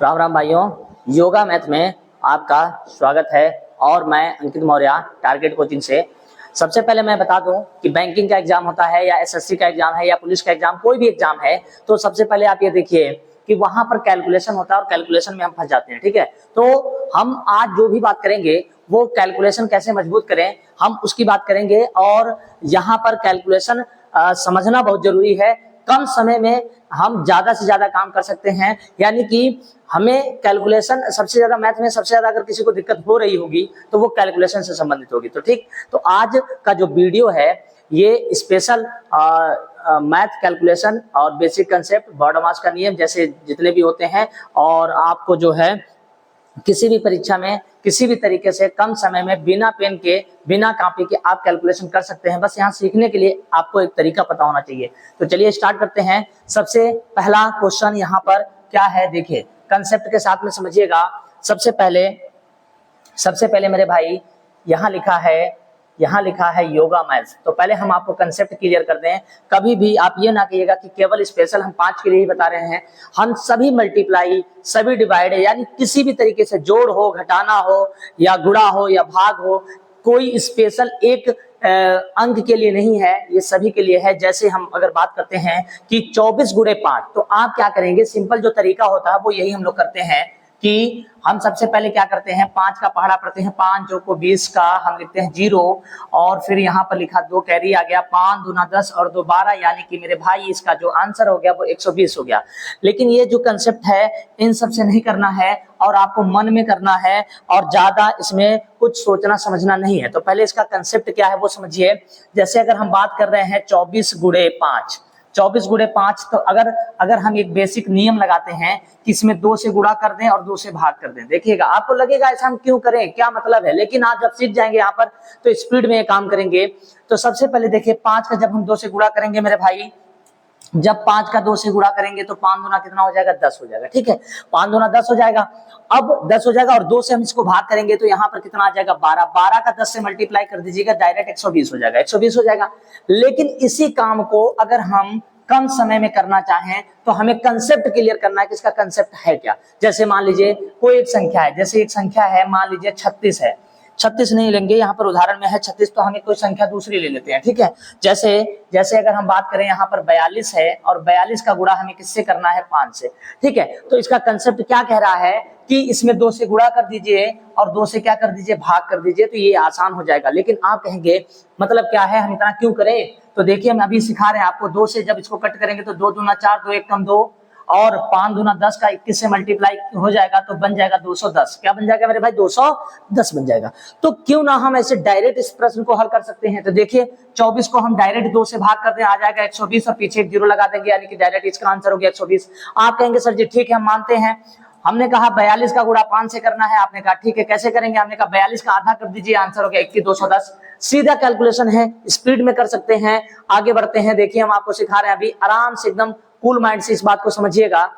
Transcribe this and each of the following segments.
राम राम भाइयों, योगा मैथ में आपका स्वागत है और मैं अंकित मौर्य टारगेट कोचिंग से। सबसे पहले मैं बता दूं कि बैंकिंग का एग्जाम होता है या एसएससी का एग्जाम है या पुलिस का एग्जाम, कोई भी एग्जाम है, तो सबसे पहले आप ये देखिए कि वहां पर कैलकुलेशन होता है और कैलकुलेशन में हम फंस जाते हैं। ठीक है, तो हम आज जो भी बात करेंगे वो कैलकुलेशन कैसे मजबूत करें, हम उसकी बात करेंगे। और यहाँ पर कैलकुलेशन समझना बहुत जरूरी है। कम समय में हम ज्यादा से ज्यादा काम कर सकते हैं, यानी कि हमें कैलकुलेशन सबसे ज्यादा, मैथ में सबसे ज्यादा अगर किसी को दिक्कत हो रही होगी तो वो कैलकुलेशन से संबंधित होगी। तो ठीक, तो आज का जो वीडियो है ये स्पेशल मैथ कैलकुलेशन और बेसिक कंसेप्ट, बॉडमास का नियम जैसे जितने भी होते हैं, और आपको जो है किसी भी परीक्षा में किसी भी तरीके से कम समय में बिना पेन के बिना कॉपी के आप कैलकुलेशन कर सकते हैं। बस यहाँ सीखने के लिए आपको एक तरीका पता होना चाहिए। तो चलिए स्टार्ट करते हैं। सबसे पहला क्वेश्चन यहाँ पर क्या है, देखिए कंसेप्ट के साथ में समझिएगा। सबसे पहले मेरे भाई यहाँ लिखा है योगा मैथ्स। तो पहले हम आपको कंसेप्ट क्लियर कर दें। कभी भी आप ये ना कहिएगा कि केवल स्पेशल हम 5 के लिए ही बता रहे हैं। हम सभी मल्टीप्लाई, सभी डिवाइड, यानी किसी भी तरीके से जोड़ हो, घटाना हो या गुणा हो या भाग हो, कोई स्पेशल एक अंक के लिए नहीं है, ये सभी के लिए है। जैसे हम अगर बात करते हैं कि 24 गुणे 5, तो आप क्या करेंगे, सिंपल जो तरीका होता है वो यही हम लोग करते हैं कि हम सबसे पहले क्या करते हैं, 5 का पहाड़ा पढ़ते हैं, 5 जो को 20 का हम लिखते हैं 0, और फिर यहाँ पर लिखा 2 कैरी आ गया, 5 दूना 10 और 2 12, यानी कि मेरे भाई इसका जो आंसर हो गया वो 120 हो गया। लेकिन ये जो कंसेप्ट है इन सब से नहीं करना है और आपको मन में करना है और ज्यादा इसमें कुछ सोचना समझना नहीं है। तो पहले इसका कंसेप्ट क्या है वो समझिए। जैसे अगर हम बात कर रहे हैं 24 गुणे 5, 24 गुणे 5, तो अगर हम एक बेसिक नियम लगाते हैं कि इसमें 2 से गुणा कर दें और 2 से भाग कर दें। देखिएगा, आपको लगेगा ऐसा हम क्यों करें, क्या मतलब है, लेकिन आप जब सीख जाएंगे यहाँ पर तो स्पीड में ये काम करेंगे। तो सबसे पहले देखिए 5 का जब हम 2 से गुणा करेंगे मेरे भाई, जब 5 का 2 से गुणा करेंगे तो 5 दूना कितना हो जाएगा, 10 हो जाएगा। ठीक है, 5 दूना 10 हो जाएगा। अब 10 हो जाएगा और 2 से हम इसको भाग करेंगे तो यहाँ पर कितना आ जाएगा, 12। 12 का 10 से मल्टीप्लाई कर दीजिएगा, डायरेक्ट 120 हो जाएगा, 120 हो जाएगा। लेकिन इसी काम को अगर हम कम समय में करना चाहें तो हमें कंसेप्ट क्लियर करना है कि इसका कंसेप्ट है क्या। जैसे मान लीजिए कोई एक संख्या है, जैसे एक संख्या है, मान लीजिए 36 है, 36 नहीं लेंगे, यहाँ पर उदाहरण में है 36, तो हमें कोई संख्या दूसरी ले लेते हैं। ठीक है, जैसे अगर हम बात करें यहाँ पर 42 है और 42 का गुणा हमें किससे करना है, 5 से। ठीक है, तो इसका कंसेप्ट क्या कह रहा है कि इसमें 2 से गुणा कर दीजिए और 2 से क्या कर दीजिए, भाग कर दीजिए, तो ये आसान हो जाएगा। लेकिन आप कहेंगे मतलब क्या है, हम इतना क्यों करें, तो देखिए हम अभी सिखा रहे हैं आपको। 2 से जब इसको कट करेंगे तो 2 दूना 4, 2 एक कम 2, और 5 दूना 10 का 21 से मल्टीप्लाई हो जाएगा तो बन जाएगा 210। क्या बन जाएगा मेरे भाई, 210 बन जाएगा। तो क्यों ना हम ऐसे डायरेक्ट इस प्रश्न को हल कर सकते हैं। तो देखिए 24 को हम डायरेक्ट 2 से भाग कर दें, आ जाएगा 120 और पीछे एक 0 लगा देंगे, यानी कि डायरेक्ट इसका आंसर हो गया 120। आप कहेंगे सर जी ठीक है हम मानते हैं, हमने कहा 42 का गुणा 5 से करना है, आपने कहा ठीक है कैसे करेंगे, हमने कहा 42 का आधा कर दीजिए, आंसर हो गया 21,210। सीधा कैलकुलेशन है, स्पीड में कर सकते हैं। आगे बढ़ते हैं, देखिए हम आपको सिखा रहे हैं अभी, आराम से एकदम कूल माइंड से इस बात को समझिएगा।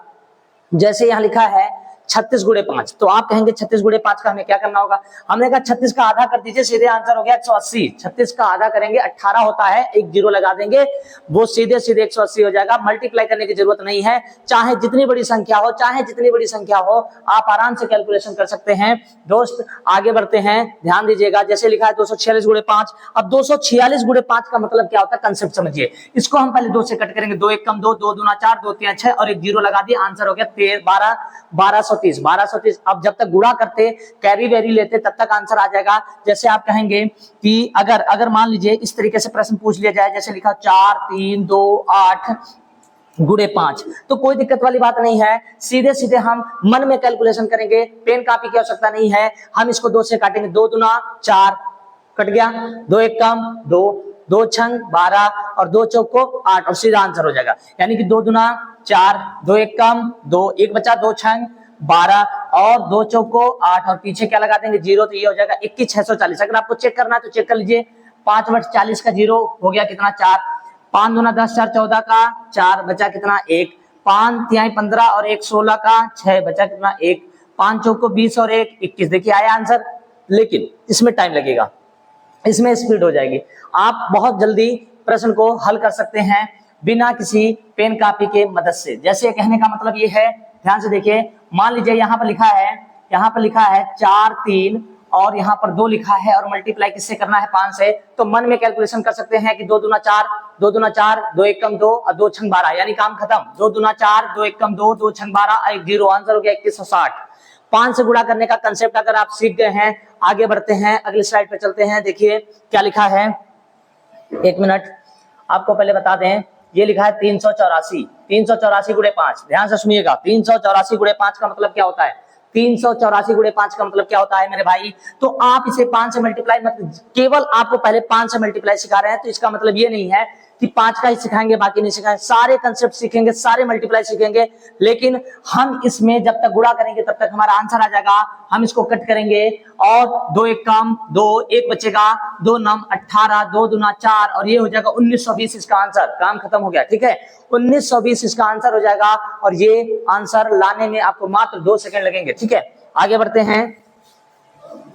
जैसे यहाँ लिखा है 36 गुणे 5, तो आप कहेंगे 36 गुणे 5 का हमें क्या करना होगा, हमने कहा 36 का आधा कर दीजिए, सीधे आंसर हो गया 180। 36 का आधा करेंगे 18 होता है, एक 0 लगा देंगे, वो सीधे 180 हो जाएगा। मल्टीप्लाई करने की जरूरत नहीं है, चाहे जितनी बड़ी संख्या हो, आप आराम से कैलकुलेशन कर सकते हैं। दोस्त आगे बढ़ते हैं, ध्यान दीजिएगा। जैसे लिखा है 246 गुणे 5, अब 246 गुणे 5 का मतलब क्या होता है, कंसेप्ट समझिए। इसको हम पहले 2 से कट करेंगे, 2 एक कम 2, 2 दूना 4, 2 3 6 और एक 0 लगा दिए, आंसर हो गया 1230। अब जब तक गुणा करते, कैरी वेरी लेते, तब तक आंसर आ जाएगा। जैसे आप कहेंगे कि अगर मान लीजिए इस तरीके से प्रश्न पूछ लिया जाए, जैसे लिखा 4 3 2 8 गुणे 5, तो कोई दिक्कत वाली बात नहीं है। सीधे सीधे हम मन में कैलकुलेशन करेंगे, पेन कॉपी की आवश्यकता नहीं है। हम इसको 2 से काटेंगे, 2 दूना 4 कट गया, 2 एक कम 2, 2 छंग 12 और 2 चौक को 8 और सीधा आंसर हो जाएगा। यानी कि 2 दूना 4, 2 एक कम 2, एक बचा, 2 छंग 12 और 2 चौक को 8 और पीछे क्या लगा देंगे 0, तो ये हो जाएगा 21,640। अगर आपको चेक करना है तो चेक कर लीजिए। 5 बट 40 का 0 हो गया कितना, 4। 5 दूना 10, 4 14 का 4 बचा कितना, 1। 5 तिहाई 15 और 1 16 का 6 बचा कितना, 1। 5 चौक को 20 और 1 21। देखिए आया आंसर, लेकिन इसमें टाइम लगेगा, इसमें स्पीड हो जाएगी। आप बहुत जल्दी प्रश्न को हल कर सकते हैं बिना किसी पेन कॉपी के मदद से। जैसे कहने का मतलब ये है ध्यान से देखिए, मान लीजिए यहाँ पर लिखा है 4 3 और यहाँ पर 2 लिखा है और मल्टीप्लाई किससे करना है 5 से। तो मन में कैलकुलेशन कर सकते हैं कि 2 दूना 4, 2 दूना 4, 2 एक कम 2 और 2 छंग 12, यानी काम खत्म। 2 दूना 4, 2 एक कम 2, 2 छंग 12, 1 0, आंसर हो गया 2160। 5 से गुणा करने का कंसेप्ट अगर आप सीख गए हैं, आगे बढ़ते हैं, अगली स्लाइड पे चलते हैं। देखिए क्या लिखा है, एक मिनट आपको पहले बता दें, ये लिखा है 384, 384 गुणे 5। ध्यान से सुनिएगा, 384 गुणे 5 का मतलब क्या होता है, 384 गुणे 5 का मतलब क्या होता है मेरे भाई। तो आप इसे 5 से मल्टीप्लाई मत, केवल आपको पहले 5 से मल्टीप्लाई सिखा रहे हैं, तो इसका मतलब ये नहीं है कि 5 का ही सिखाएंगे बाकी नहीं सिखाएंगे, सारे कंसेप्ट सीखेंगे, सारे मल्टीप्लाई सीखेंगे। लेकिन हम इसमें जब तक गुणा करेंगे तब तक हमारा आंसर आ जाएगा, हम इसको कट करेंगे और 2 एक कम 2, 1 बचेगा, 2 नम 18, 2 दूना 4 और ये हो जाएगा 1920 इसका आंसर। काम खत्म हो गया, ठीक है, 1920 इसका आंसर हो जाएगा और ये आंसर लाने में आपको मात्र 2 सेकंड लगेंगे, ठीक है। आगे बढ़ते हैं,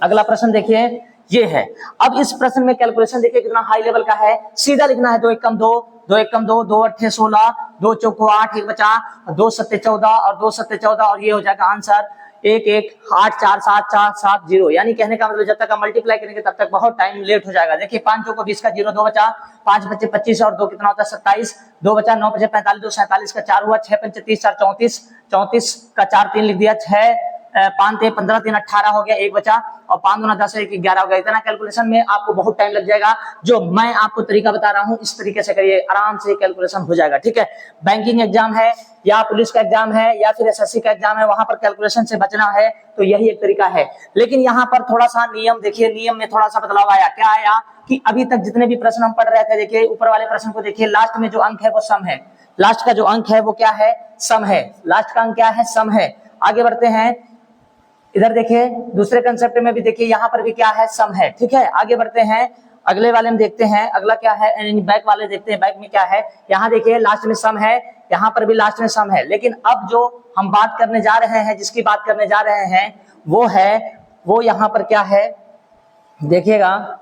अगला प्रश्न देखिए, ये है। अब इस प्रश्न में कैलकुलेशन देखिए कितना हाई लेवल का है, सीधा लिखना है 2 एक कम 2, 2 एक कम 2, 2 अट्ठे 16, 2 चौको 8, 1 बचा, 2 सत्ते 14 और 2 सत्ते 14 और ये हो जाएगा आंसर 1 1 8 4 7 4 7 0। यानी कहने का मतलब जब तक हम मल्टीप्लाई करेंगे तब तक बहुत टाइम लेट हो जाएगा। देखिए 5 चौको 20 का 0, 2 बचा, 5 बचे 25 और 2 कितना होता है 27, 2 बचा, 9 बचे 45, 2 47 का 4 हुआ, 6 पंचे 30, 4 34, 34 का 4 3 लिख दिया, 6 5 3 15 3 18 हो गया, 1 बचा और 5 दूना 10 1 11 हो गया। इतना कैलकुलेशन में आपको बहुत टाइम लग जाएगा। जो मैं आपको तरीका बता रहा हूं इस तरीके से करिए, आराम से कैलकुलेशन हो जाएगा, ठीक है। बैंकिंग एग्जाम है या पुलिस का एग्जाम है या फिर एसएससी का एग्जाम है, वहां पर कैलकुलेशन से बचना है तो यही एक तरीका है। लेकिन यहाँ पर थोड़ा सा नियम देखिए, नियम में थोड़ा सा बदलाव आया। क्या आया कि अभी तक जितने भी प्रश्न हम पढ़ रहे थे, देखिए ऊपर वाले प्रश्न को देखिए, लास्ट में जो अंक है वो सम है, लास्ट का जो अंक है वो क्या है, सम है, लास्ट का अंक क्या है, सम है। आगे बढ़ते हैं, इधर देखिए दूसरे कंसेप्ट में भी देखिए, यहाँ पर भी क्या है, सम है, ठीक है। आगे बढ़ते हैं, अगले वाले में देखते हैं, अगला क्या है, बैक वाले देखते हैं, बैक में क्या है। यहाँ देखिए लास्ट में सम है, यहाँ पर भी लास्ट में सम है। लेकिन अब जो हम बात करने जा रहे हैं, जिसकी बात करने जा रहे हैं वो है, वो यहाँ पर क्या है देखिएगा,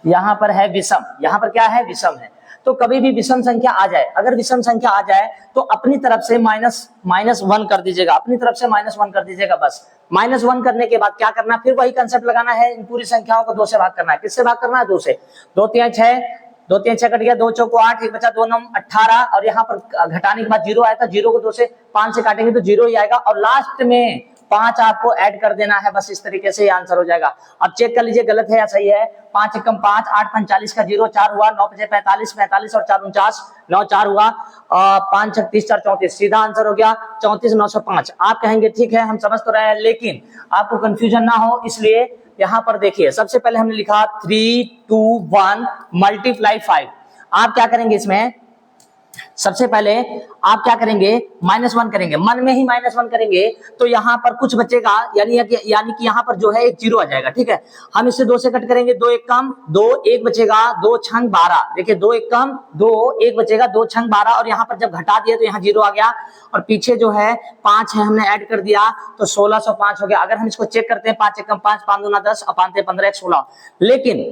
यहाँ पर है विषम, यहाँ पर क्या है, विषम है। तो कभी भी विषम संख्या आ जाए, अगर विषम संख्या आ जाए तो अपनी तरफ से -1 कर दीजिएगा, अपनी तरफ से -1 कर दीजिएगा बस। -1 करने के बाद क्या करना है, फिर वही कंसेप्ट लगाना है, इन पूरी संख्याओं को 2 से भाग करना है। किससे भाग करना है, 2 से। 2 3 6, 2 3 6 कट गया, 2 चौको 8, 1 बचा, 2 9 18 और यहाँ पर घटाने के बाद 0 आया था, 0 को 2 से 5 से काटेंगे तो 0 ही आएगा और लास्ट में 5 आपको ऐड कर देना है, बस इस तरीके से आंसर हो जाएगा। अब चेक कर लीजिए गलत है या सही है। 5 एकम 5, 8 45 का 0, 4 हुआ, 9 बचे 45, 45 और 4 49, 9 4 हुआ, 5 6 30 4 34, सीधा आंसर हो गया 34 905। आप कहेंगे ठीक है हम समझ तो रहे हैं, लेकिन आपको कंफ्यूजन ना हो इसलिए यहाँ पर देखिए, सबसे पहले हमने लिखा 3 2 1 मल्टीप्लाई 5। आप क्या करेंगे इसमें, सबसे पहले आप क्या करेंगे, -1 करेंगे, मन में ही -1 करेंगे तो यहाँ पर कुछ बचेगा, यानी कि यहाँ पर जो है एक 0 आ जाएगा, ठीक है। हम इसे 2 से कट करेंगे, 2 एक कम 2, 1 बचेगा, 2 छंग 12, देखिए 2 एक कम 2, 1 बचेगा, 2 छंग 12 और यहाँ पर जब घटा दिया तो यहाँ 0 आ गया और पीछे जो है 5 है हमने ऐड कर दिया तो 1605 हो गया। अगर हम इसको चेक करते हैं, 5 एकम 5, 5 दूना 10 और 5 15 16। लेकिन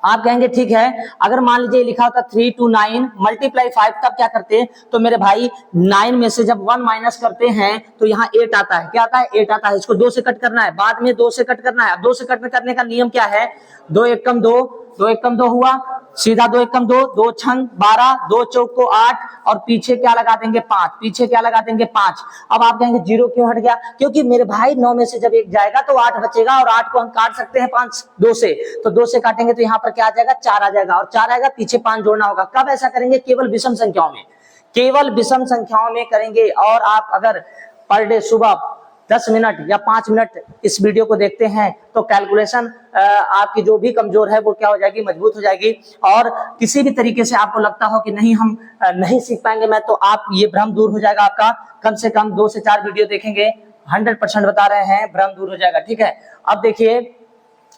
आप कहेंगे ठीक है, अगर मान लीजिए लिखा होता 3 2 9 मल्टीप्लाई 5, तब क्या करते हैं, तो मेरे भाई 9 में से जब 1 माइनस करते हैं तो यहाँ 8 आता है। क्या आता है, 8 आता है। इसको 2 से कट करना है, बाद में 2 से कट करना है। अब 2 से कट करने का नियम क्या है, 2 एकम 2, 2 एकम 2 हुआ, सीधा 2 एकम 2, 2 छंग 12, 2 चौक को 8 और पीछे क्या लगा देंगे 5, पीछे क्या लगा देंगे 5। अब आप कहेंगे 0 क्यों हट गया, क्योंकि मेरे भाई 9 में से जब 1 जाएगा तो 8 बचेगा और 8 को हम काट सकते हैं 2 से, तो 2 से काटेंगे तो यहाँ पर क्या आ जाएगा, 4 आ जाएगा और 4 आएगा, पीछे 5 जोड़ना होगा। कब ऐसा करेंगे, केवल विषम संख्याओं में, केवल विषम संख्याओं में करेंगे। और आप अगर पर डे सुबह 10 मिनट या 5 मिनट इस वीडियो को देखते हैं तो कैलकुलेशन आपकी जो भी कमजोर है वो क्या हो जाएगी, मजबूत हो जाएगी। और किसी भी तरीके से आपको लगता हो कि नहीं हम नहीं सीख पाएंगे मैं, तो आप ये भ्रम दूर हो जाएगा आपका। कम से कम 2 से 4 वीडियो देखेंगे, 100% बता रहे हैं, भ्रम दूर हो जाएगा, ठीक है। अब देखिए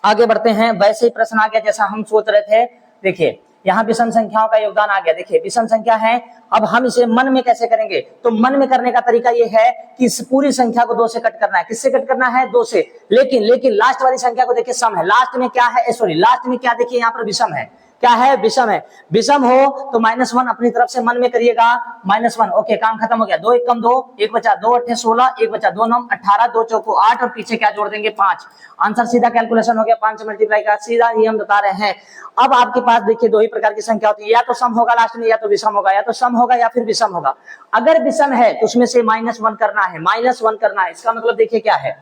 आगे बढ़ते हैं, वैसे ही प्रश्न आ गया जैसा हम सोच रहे थे। देखिए यहाँ विषम संख्याओं का योगदान आ गया। देखिए विषम संख्या है, अब हम इसे मन में कैसे करेंगे, तो मन में करने का तरीका ये है कि इस पूरी संख्या को 2 से कट करना है। किससे कट करना है, 2 से। लेकिन लास्ट वाली संख्या को देखिए सम है, लास्ट में क्या है, सॉरी लास्ट में क्या देखिए यहाँ पर विषम है, क्या है, विषम है। विषम हो तो -1 अपनी तरफ से मन में करिएगा, -1। ओके, काम खत्म हो गया। 2 1 कम 2, 1 बचा, 2 8 16, 1 बचा, 2 9 18, 2 चौको 8 और पीछे क्या जोड़ देंगे 5। आंसर सीधा कैलकुलेशन हो गया, 5 से मल्टीप्लाई का, सीधा ये हम बता रहे हैं। अब आपके पास देखिए दो ही प्रकार की संख्या होती है, या तो सम होगा लास्ट में, या तो विषम होगा, या तो सम होगा या फिर विषम होगा। अगर विषम है तो उसमें से -1 करना है, -1 करना है। इसका मतलब देखिए क्या है,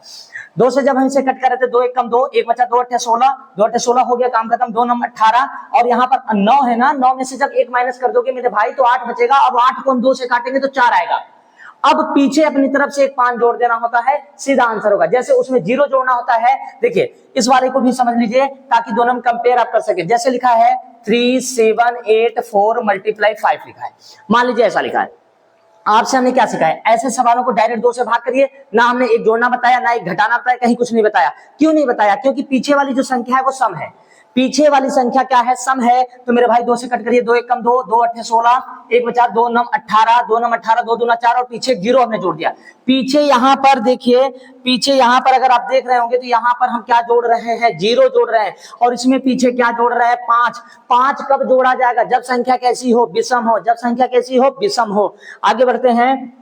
2 से जब हम इसे कट कर रहे थे, 2 1 कम 2, 1 बचा, 2 8 16, 2 8 16 हो गया, काम खत्म। 2 9 18 और यहाँ पर 9 है ना, 9 में से जब 1 माइनस कर दोगे मेरे भाई तो 8 बचेगा। अब 8 को हम 2 से काटेंगे तो 4 आएगा। अब पीछे अपनी तरफ से एक 5 जोड़ देना होता है, सीधा आंसर होगा। जैसे उसमें 0 जोड़ना होता है, देखिए इस वाले को भी समझ लीजिए ताकि दोनों में कंपेयर आप कर सके। जैसे लिखा है 3 7 8 4 मल्टीप्लाई 5 लिखा है, मान लीजिए ऐसा लिखा है। आपसे हमने क्या सीखा है, ऐसे सवालों को डायरेक्ट 2 से भाग करिए। ना हमने एक जोड़ना बताया, ना एक घटाना बताया, कहीं कुछ नहीं बताया। क्यों नहीं बताया, क्योंकि पीछे वाली जो संख्या है वो सम है। पीछे वाली संख्या क्या है, सम है। तो मेरे भाई 2 से कट करिए, 2 1 कम 2, 2 8 16, 1 बचा, 2 9 18, 2 9 18, 2 दूना 4 और पीछे 0 हमने जोड़ दिया। पीछे यहाँ पर देखिए, पीछे यहाँ पर अगर आप देख रहे होंगे तो यहाँ पर हम क्या जोड़ रहे हैं, 0 जोड़ रहे हैं। और इसमें पीछे क्या जोड़ रहे हैं, 5। 5 कब जोड़ा जाएगा, जब संख्या कैसी हो, विषम हो। जब संख्या कैसी हो, विषम हो। आगे बढ़ते हैं,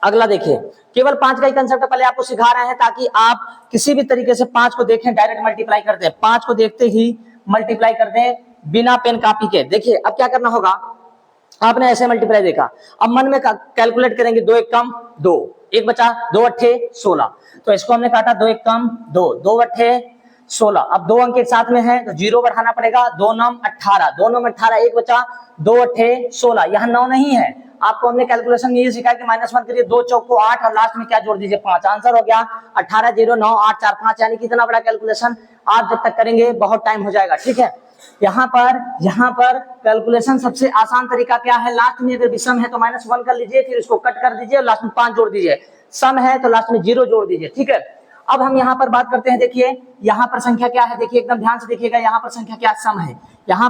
अगला देखिए, केवल 5 का ही कंसेप्ट पहले आपको सिखा रहे हैं ताकि आप किसी भी तरीके से 5 को देखें, डायरेक्ट मल्टीप्लाई करते हैं। 5 को देखते ही मल्टीप्लाई करते हैं बिना पेन कॉपी के। देखिए अब क्या करना होगा, आपने ऐसे मल्टीप्लाई देखा, अब मन में कैलकुलेट करेंगे। 2 1 कम 2, 1 बचा, 2 8 16, तो इसको हमने काटा, 2 1 कम 2, 2 8 16। अब 2 अंक एक साथ में है तो 0 बढ़ाना पड़ेगा, 2 9 18, 2 9 18, 1 बचा, 2 8 16। यहाँ 9 नहीं है, आपको हमने कैलकुलेशन में ये सिखाया कि -1 करिए, 2 चौको 8 और लास्ट में क्या जोड़ दीजिए 5। आंसर हो गया 18 0 9 8 4 5। यानी कितना बड़ा कैलकुलेशन आप जब तक करेंगे बहुत टाइम हो जाएगा, ठीक है। यहाँ पर कैलकुलेशन सबसे आसान तरीका क्या है, लास्ट में अगर विषम है तो -1 कर लीजिए, फिर इसको कट कर दीजिए और लास्ट में 5 जोड़ दीजिए। सम है तो लास्ट में 0 जोड़ दीजिए, ठीक है। अब हम यहाँ पर बात करते हैं, देखिए यहाँ पर संख्या क्या है, देखिए एकदम ध्यान से देखिएगा, यहाँ पर संख्या क्या, सम है। यहाँ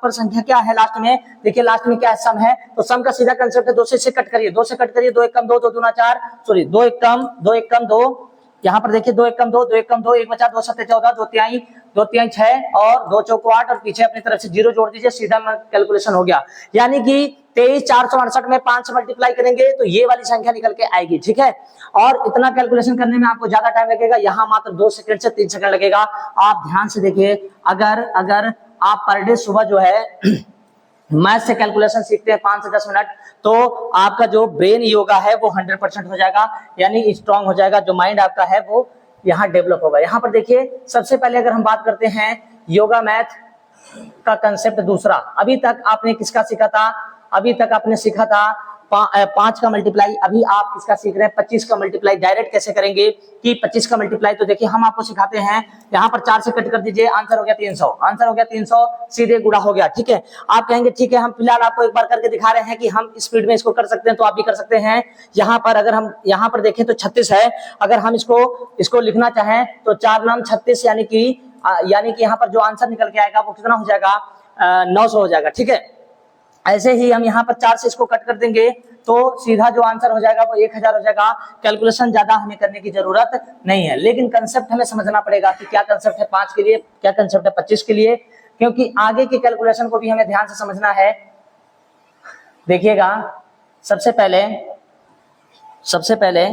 पर संख्या क्या है लास्ट में, देखिए लास्ट में क्या है, सम है। तो सम का सीधा कंसेप्ट है, 2 से कट करिए, 2 से कट करिए, 2 1 कम 2, 2 दूना 4, सॉरी 2 1 कम 2। यहाँ पर देखिए 2 1 कम 2, 2 1 कम 2, 1 बचा, 2 7 14, 2 तिहाई 6 और 2 चौको 8 और पीछे अपनी तरफ से 0 जोड़ दीजिए, सीधा कैलकुलेशन हो गया। यानी कि 23,468 में 5 से मल्टीप्लाई करेंगे तो ये वाली संख्या निकल के आएगी, ठीक है। और इतना कैलकुलेशन करने में आपको ज्यादा टाइम लगेगा, यहाँ मात्र 2 सेकंड से 3 सेकंड लगेगा। आप ध्यान से देखिए, अगर आप पर डे सुबह जो है मैथ से कैलकुलेशन सीखते हैं 5 से 10 मिनट, तो आपका जो ब्रेन योगा है वो 100% हो जाएगा, यानी स्ट्रांग हो जाएगा। जो माइंड आपका है वो यहाँ डेवलप होगा। यहाँ पर देखिए सबसे पहले अगर हम बात करते हैं योगा मैथ का कंसेप्ट दूसरा, अभी तक आपने किसका सीखा था, अभी तक आपने सीखा था 5 का मल्टीप्लाई। अभी आप किसका सीख रहे हैं, 25 का मल्टीप्लाई। डायरेक्ट कैसे करेंगे कि 25 का मल्टीप्लाई, तो देखिए हम आपको सिखाते हैं, यहाँ पर 4 से कट कर दीजिए, आंसर हो गया 300। आंसर हो गया 300, सीधे गुणा हो गया, ठीक है। आप कहेंगे ठीक है, हम फिलहाल आपको एक बार करके दिखा रहे हैं कि हम स्पीड में इसको कर सकते हैं, तो आप भी कर सकते हैं। यहाँ पर अगर हम यहाँ पर देखें तो 36 है, अगर हम इसको लिखना चाहें तो 4 नाम 36, यानी कि यहाँ पर जो आंसर निकल के आएगा वो कितना हो जाएगा, 900 हो जाएगा, ठीक है। ऐसे ही हम यहाँ पर 4 से इसको कट कर देंगे तो सीधा जो आंसर हो जाएगा वो 1000 हो जाएगा। कैलकुलेशन ज्यादा हमें करने की जरूरत नहीं है, लेकिन कंसेप्ट हमें समझना पड़ेगा कि क्या कंसेप्ट है 5 के लिए, क्या कंसेप्ट है 25 के लिए, क्योंकि आगे के कैलकुलेशन को भी हमें ध्यान से समझना है। देखिएगा, सबसे पहले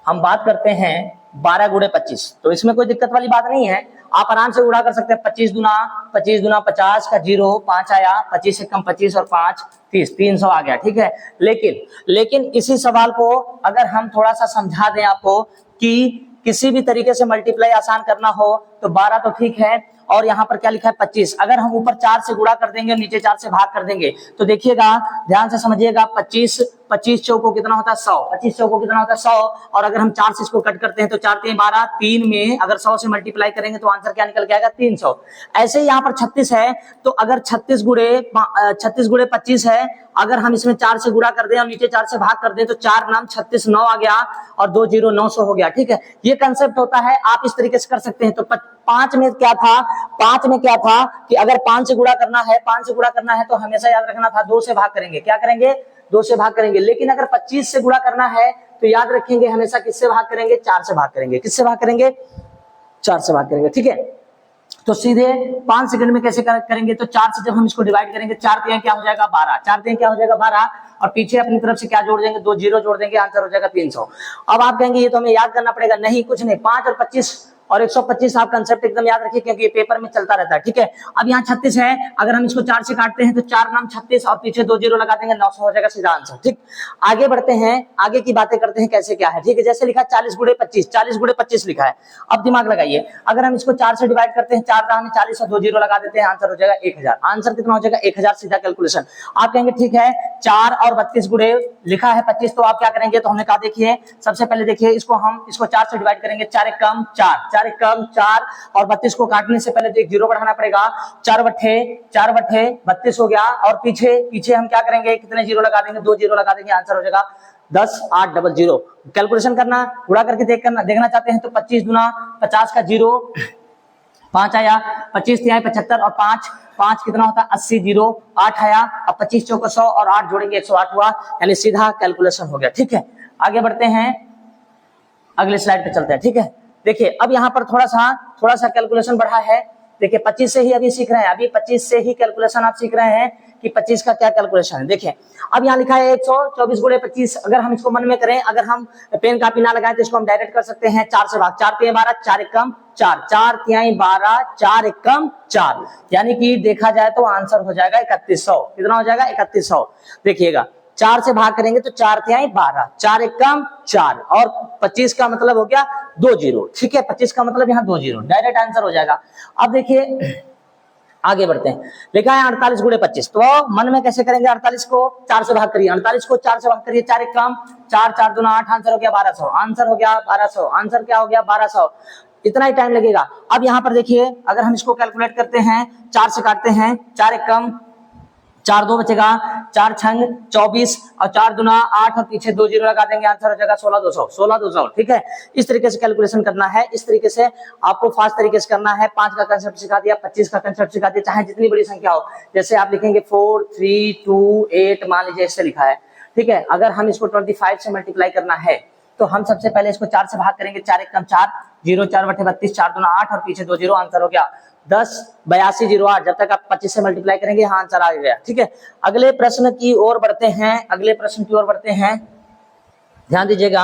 हम बात करते हैं 12 गुणे 25, तो इसमें कोई दिक्कत वाली बात नहीं है, आप आराम से उड़ा कर सकते हैं। 25 दूना 50 का 0 5 आया, 25 से कम 25 और 5 30, 300 आ गया, ठीक है। लेकिन इसी सवाल को अगर हम थोड़ा सा समझा दें आपको कि किसी भी तरीके से मल्टीप्लाई आसान करना हो तो 12 तो ठीक है, और यहाँ पर क्या लिखा है 25, अगर हम ऊपर 4 से गुणा कर देंगे और नीचे 4 से भाग कर देंगे तो देखिएगा, ध्यान से समझिएगा, 25 चौको कितना होता है 100, 25 चौको कितना होता है 100, और अगर हम 4 से इसको कट करते हैं तो 4 3 12, 3 में अगर 100 से मल्टीप्लाई करेंगे तो आंसर क्या निकल के आएगा 300। ऐसे ही यहाँ पर 36 है, तो अगर 36 गुणे 25 है, अगर हम इसमें 4 से गुणा कर दें और नीचे 4 से भाग कर दें तो 4 नाम 36 9 आ गया और 2 0 900 हो गया, ठीक है। ये कंसेप्ट होता है, आप इस तरीके से कर सकते हैं। तो 5 में क्या था कि अगर 5 से गुणा करना है तो हमेशा याद रखना था 2 से भाग करेंगे। क्या करेंगे, 2 से भाग करेंगे। लेकिन अगर 25 से गुणा करना है तो याद रखेंगे हमेशा किससे भाग करेंगे, 4 से भाग करेंगे। किससे भाग करेंगे, 4 से भाग करेंगे, ठीक है। तो सीधे 5 सेकंड में कैसे करेंगे, तो 4 से जब हम इसको डिवाइड करेंगे, 4 तिहाई क्या हो जाएगा 12, 4 तिहाई क्या हो जाएगा 12, और पीछे अपनी तरफ से क्या जोड़ देंगे, 2 जीरो जोड़ देंगे, आंसर हो जाएगा 300। अब आप कहेंगे ये तो हमें याद करना पड़ेगा, नहीं कुछ नहीं, 5 और 25 और 125 आप कंसेप्ट एकदम याद रखिए क्योंकि ये पेपर में चलता रहता है, ठीक है। अब यहाँ 36 है, अगर हम इसको 4 से काटते हैं तो 4 नाम 36 और पीछे 2 जीरो लगा देंगे, 900 हो जाएगा सीधा आंसर, ठीक। आगे बढ़ते हैं, आगे की बातें करते हैं कैसे क्या है, ठीक है। जैसे लिखा 40 गुणे 25, 40 गुणे 25 लिखा है। अब दिमाग लगाइए, अगर हम इसको 4 से डिवाइड करते हैं, 4 दाम 40 और 2 जीरो लगा देते हैं, आंसर हो जाएगा 1000। आंसर कितना हो जाएगा 1000, सीधा कैलकुलेशन। आप कहेंगे ठीक है 4 और 32 गुणे लिखा है 25, तो आप क्या करेंगे, तो हमने कहा देखिए सबसे पहले देखिए इसको 4 से डिवाइड करेंगे, 4 एक कम 4, 4 एक कम 4, और 32 को काटने से पहले तो एक जीरो बढ़ाना पड़ेगा, 4 बट्ठे 32 हो गया, और पीछे हम क्या करेंगे, कितने जीरो लगा देंगे, 2 जीरो लगा देंगे, आंसर हो जाएगा 10 8 डबल 0। कैलकुलेशन करना, गुणा करके देखना चाहते हैं तो 25 दूना 50 का 0 5 आया, 25 तिहाई 75 और 5 कितना होता है 80, 0 8 आया, अब 25 चौका 100 और 8 जोड़ेंगे 108 हुआ, यानी सीधा कैलकुलेशन हो गया, ठीक है। आगे बढ़ते हैं, अगले स्लाइड पे चलते हैं, ठीक है। देखिए अब यहाँ पर थोड़ा सा कैलकुलेशन बढ़ा है। देखिए 25 से ही अभी सीख रहे हैं, अभी 25 से ही कैलकुलेशन आप सीख रहे हैं कि 25 का क्या कैलकुलेशन है। देखिए अब यहाँ लिखा है 124 गुणे 25, अगर हम इसको मन में करें, अगर हम पेन कापी ना लगाएं तो इसको हम डायरेक्ट कर सकते हैं 4 से भाग, 4 तिहाई 12, 4 एक कम 4, 4 तिहाई 12, 4 एक कम 4, यानी कि देखा जाए तो आंसर हो जाएगा 3100। कितना हो जाएगा 3100। देखिएगा 4 से भाग करेंगे तो 4 तिहाई 12, 4 एक कम 4, और 25 का मतलब हो गया 2 जीरो, ठीक है। 25 का मतलब यहाँ 2 जीरो, डायरेक्ट आंसर हो जाएगा। अब देखिए आगे बढ़ते हैं, लिखा है 48 गुणे 25, तो मन में कैसे करेंगे, 48 को 4 से भाग करिए, 48 को 4 से भाग करिए, 4 एक कम 4, 4 दूना 8, आंसर हो गया 1200, आंसर हो गया 1200, आंसर क्या हो गया 1200, इतना ही टाइम लगेगा। अब यहाँ पर देखिए अगर हम इसको कैलकुलेट करते हैं, 4 से काटते हैं, 4 एक कम 4 2 बचेगा, 4 छंग 24 और 4 दूना 8 और पीछे 2 जीरो लगा देंगे, आंसर हो जाएगा 16200, ठीक है। इस तरीके से कैलकुलेशन करना है, इस तरीके से आपको फास्ट तरीके से करना है। 5 का कंसेप्ट सिखा दिया, 25 का कंसेप्ट सिखा दिया, चाहे जितनी बड़ी संख्या हो, जैसे आप लिखेंगे 4 3 2 8 मान लीजिए इससे लिखा है, ठीक है। अगर हम इसको 25 से मल्टीप्लाई करना है तो हम सबसे पहले इसको 4 से भाग करेंगे, 4 एक कम 4, 0 4 बटे 32, 4 दूना 8 और पीछे 2 जीरो, आंसर हो गया 10 82 08। जब तक आप 25 से मल्टीप्लाई करेंगे यहाँ आंसर आ गया, ठीक है। अगले प्रश्न की ओर बढ़ते हैं, ध्यान दीजिएगा।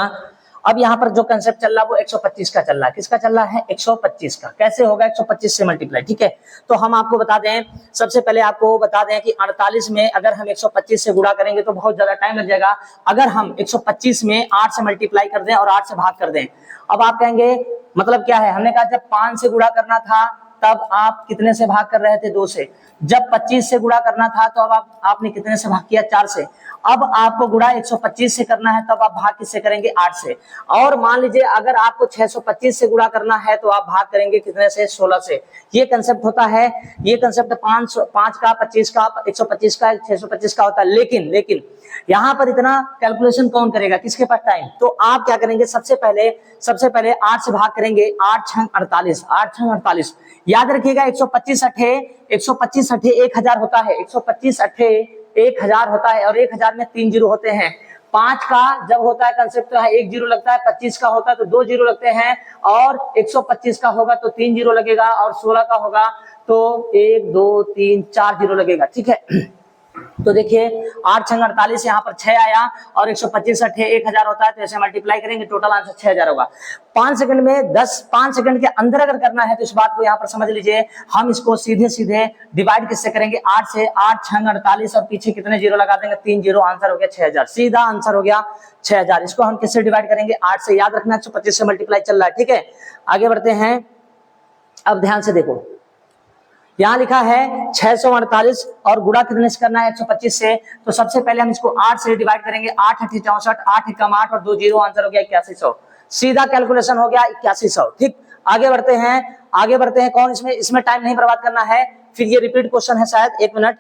अब यहाँ पर जो कंसेप्ट चल रहा है वो 125 का चल रहा है, किसका चल रहा है 125 का। कैसे होगा 125 से मल्टीप्लाई, ठीक है। तो हम आपको बता दें, सबसे पहले आपको बता दें कि 48 में अगर हम 125 से गुणा करेंगे तो बहुत ज्यादा टाइम लग जाएगा। अगर हम 125 में 8 से मल्टीप्लाई कर दें और 8 से भाग कर दें, अब आप कहेंगे मतलब क्या है, हमने कहा जब 5 से गुणा करना था तब आप कितने से भाग कर रहे थे 2 से, जब 25 से गुणा करना था तो अब आपने कितने से भाग किया 4 से, अब आपको गुणा 125 से करना है तब आप भाग किससे करेंगे 8 से, और मान लीजिए अगर आपको 625 से गुणा करना है तो आप भाग करेंगे कितने से 16 से। ये कंसेप्ट होता है, ये कंसेप्ट 5 का 25 का 125 का 625 का होता है। लेकिन यहाँ पर इतना कैलकुलेशन कौन करेगा, किसके पास टाइम। तो आप क्या करेंगे, सबसे पहले 8 से भाग करेंगे, 8 छंग 48, 8 छंग 48। याद रखिएगा 125 अठे 1000 होता है, 125 अठे 1000 होता है, और 1000 में 3 जीरो होते हैं। 5 का जब होता है कंसेप्ट तो है 1 जीरो लगता है, 25 का होता है तो 2 जीरो लगते हैं, और 125 का होगा तो 3 जीरो लगेगा, और 16 का होगा तो 1 2 3 4 जीरो लगेगा, ठीक है। तो देखिए 8 छंग 48, यहाँ पर 6 आया, और 125 अठे 1000 होता है तो ऐसे मल्टीप्लाई करेंगे, टोटल आंसर 6000 होगा। 5 सेकंड में 5 सेकंड के अंदर अगर करना है तो इस बात को यहाँ पर समझ लीजिए, हम इसको सीधे डिवाइड किससे करेंगे 8 से, 8 छंग 48 और पीछे कितने जीरो लगा देंगे 3 जीरो, आंसर हो गया 6000, सीधा आंसर हो गया 6000। इसको हम किससे डिवाइड करेंगे 8 से, याद रखना 125 से मल्टीप्लाई चल रहा है, ठीक है। आगे बढ़ते हैं, अब ध्यान से देखो, यहाँ लिखा है 648 और गुणा कितने से करना है 125 से, तो सबसे पहले हम इसको 8 से डिवाइड करेंगे, 8 अठी 64, 8 एकम 8 और 2 जीरो, आंसर हो गया 8100, सीधा कैलकुलेशन हो गया 8100, ठीक। आगे बढ़ते हैं कौन, इसमें टाइम नहीं बर्बाद करना है, फिर ये रिपीट क्वेश्चन है शायद, 1 मिनट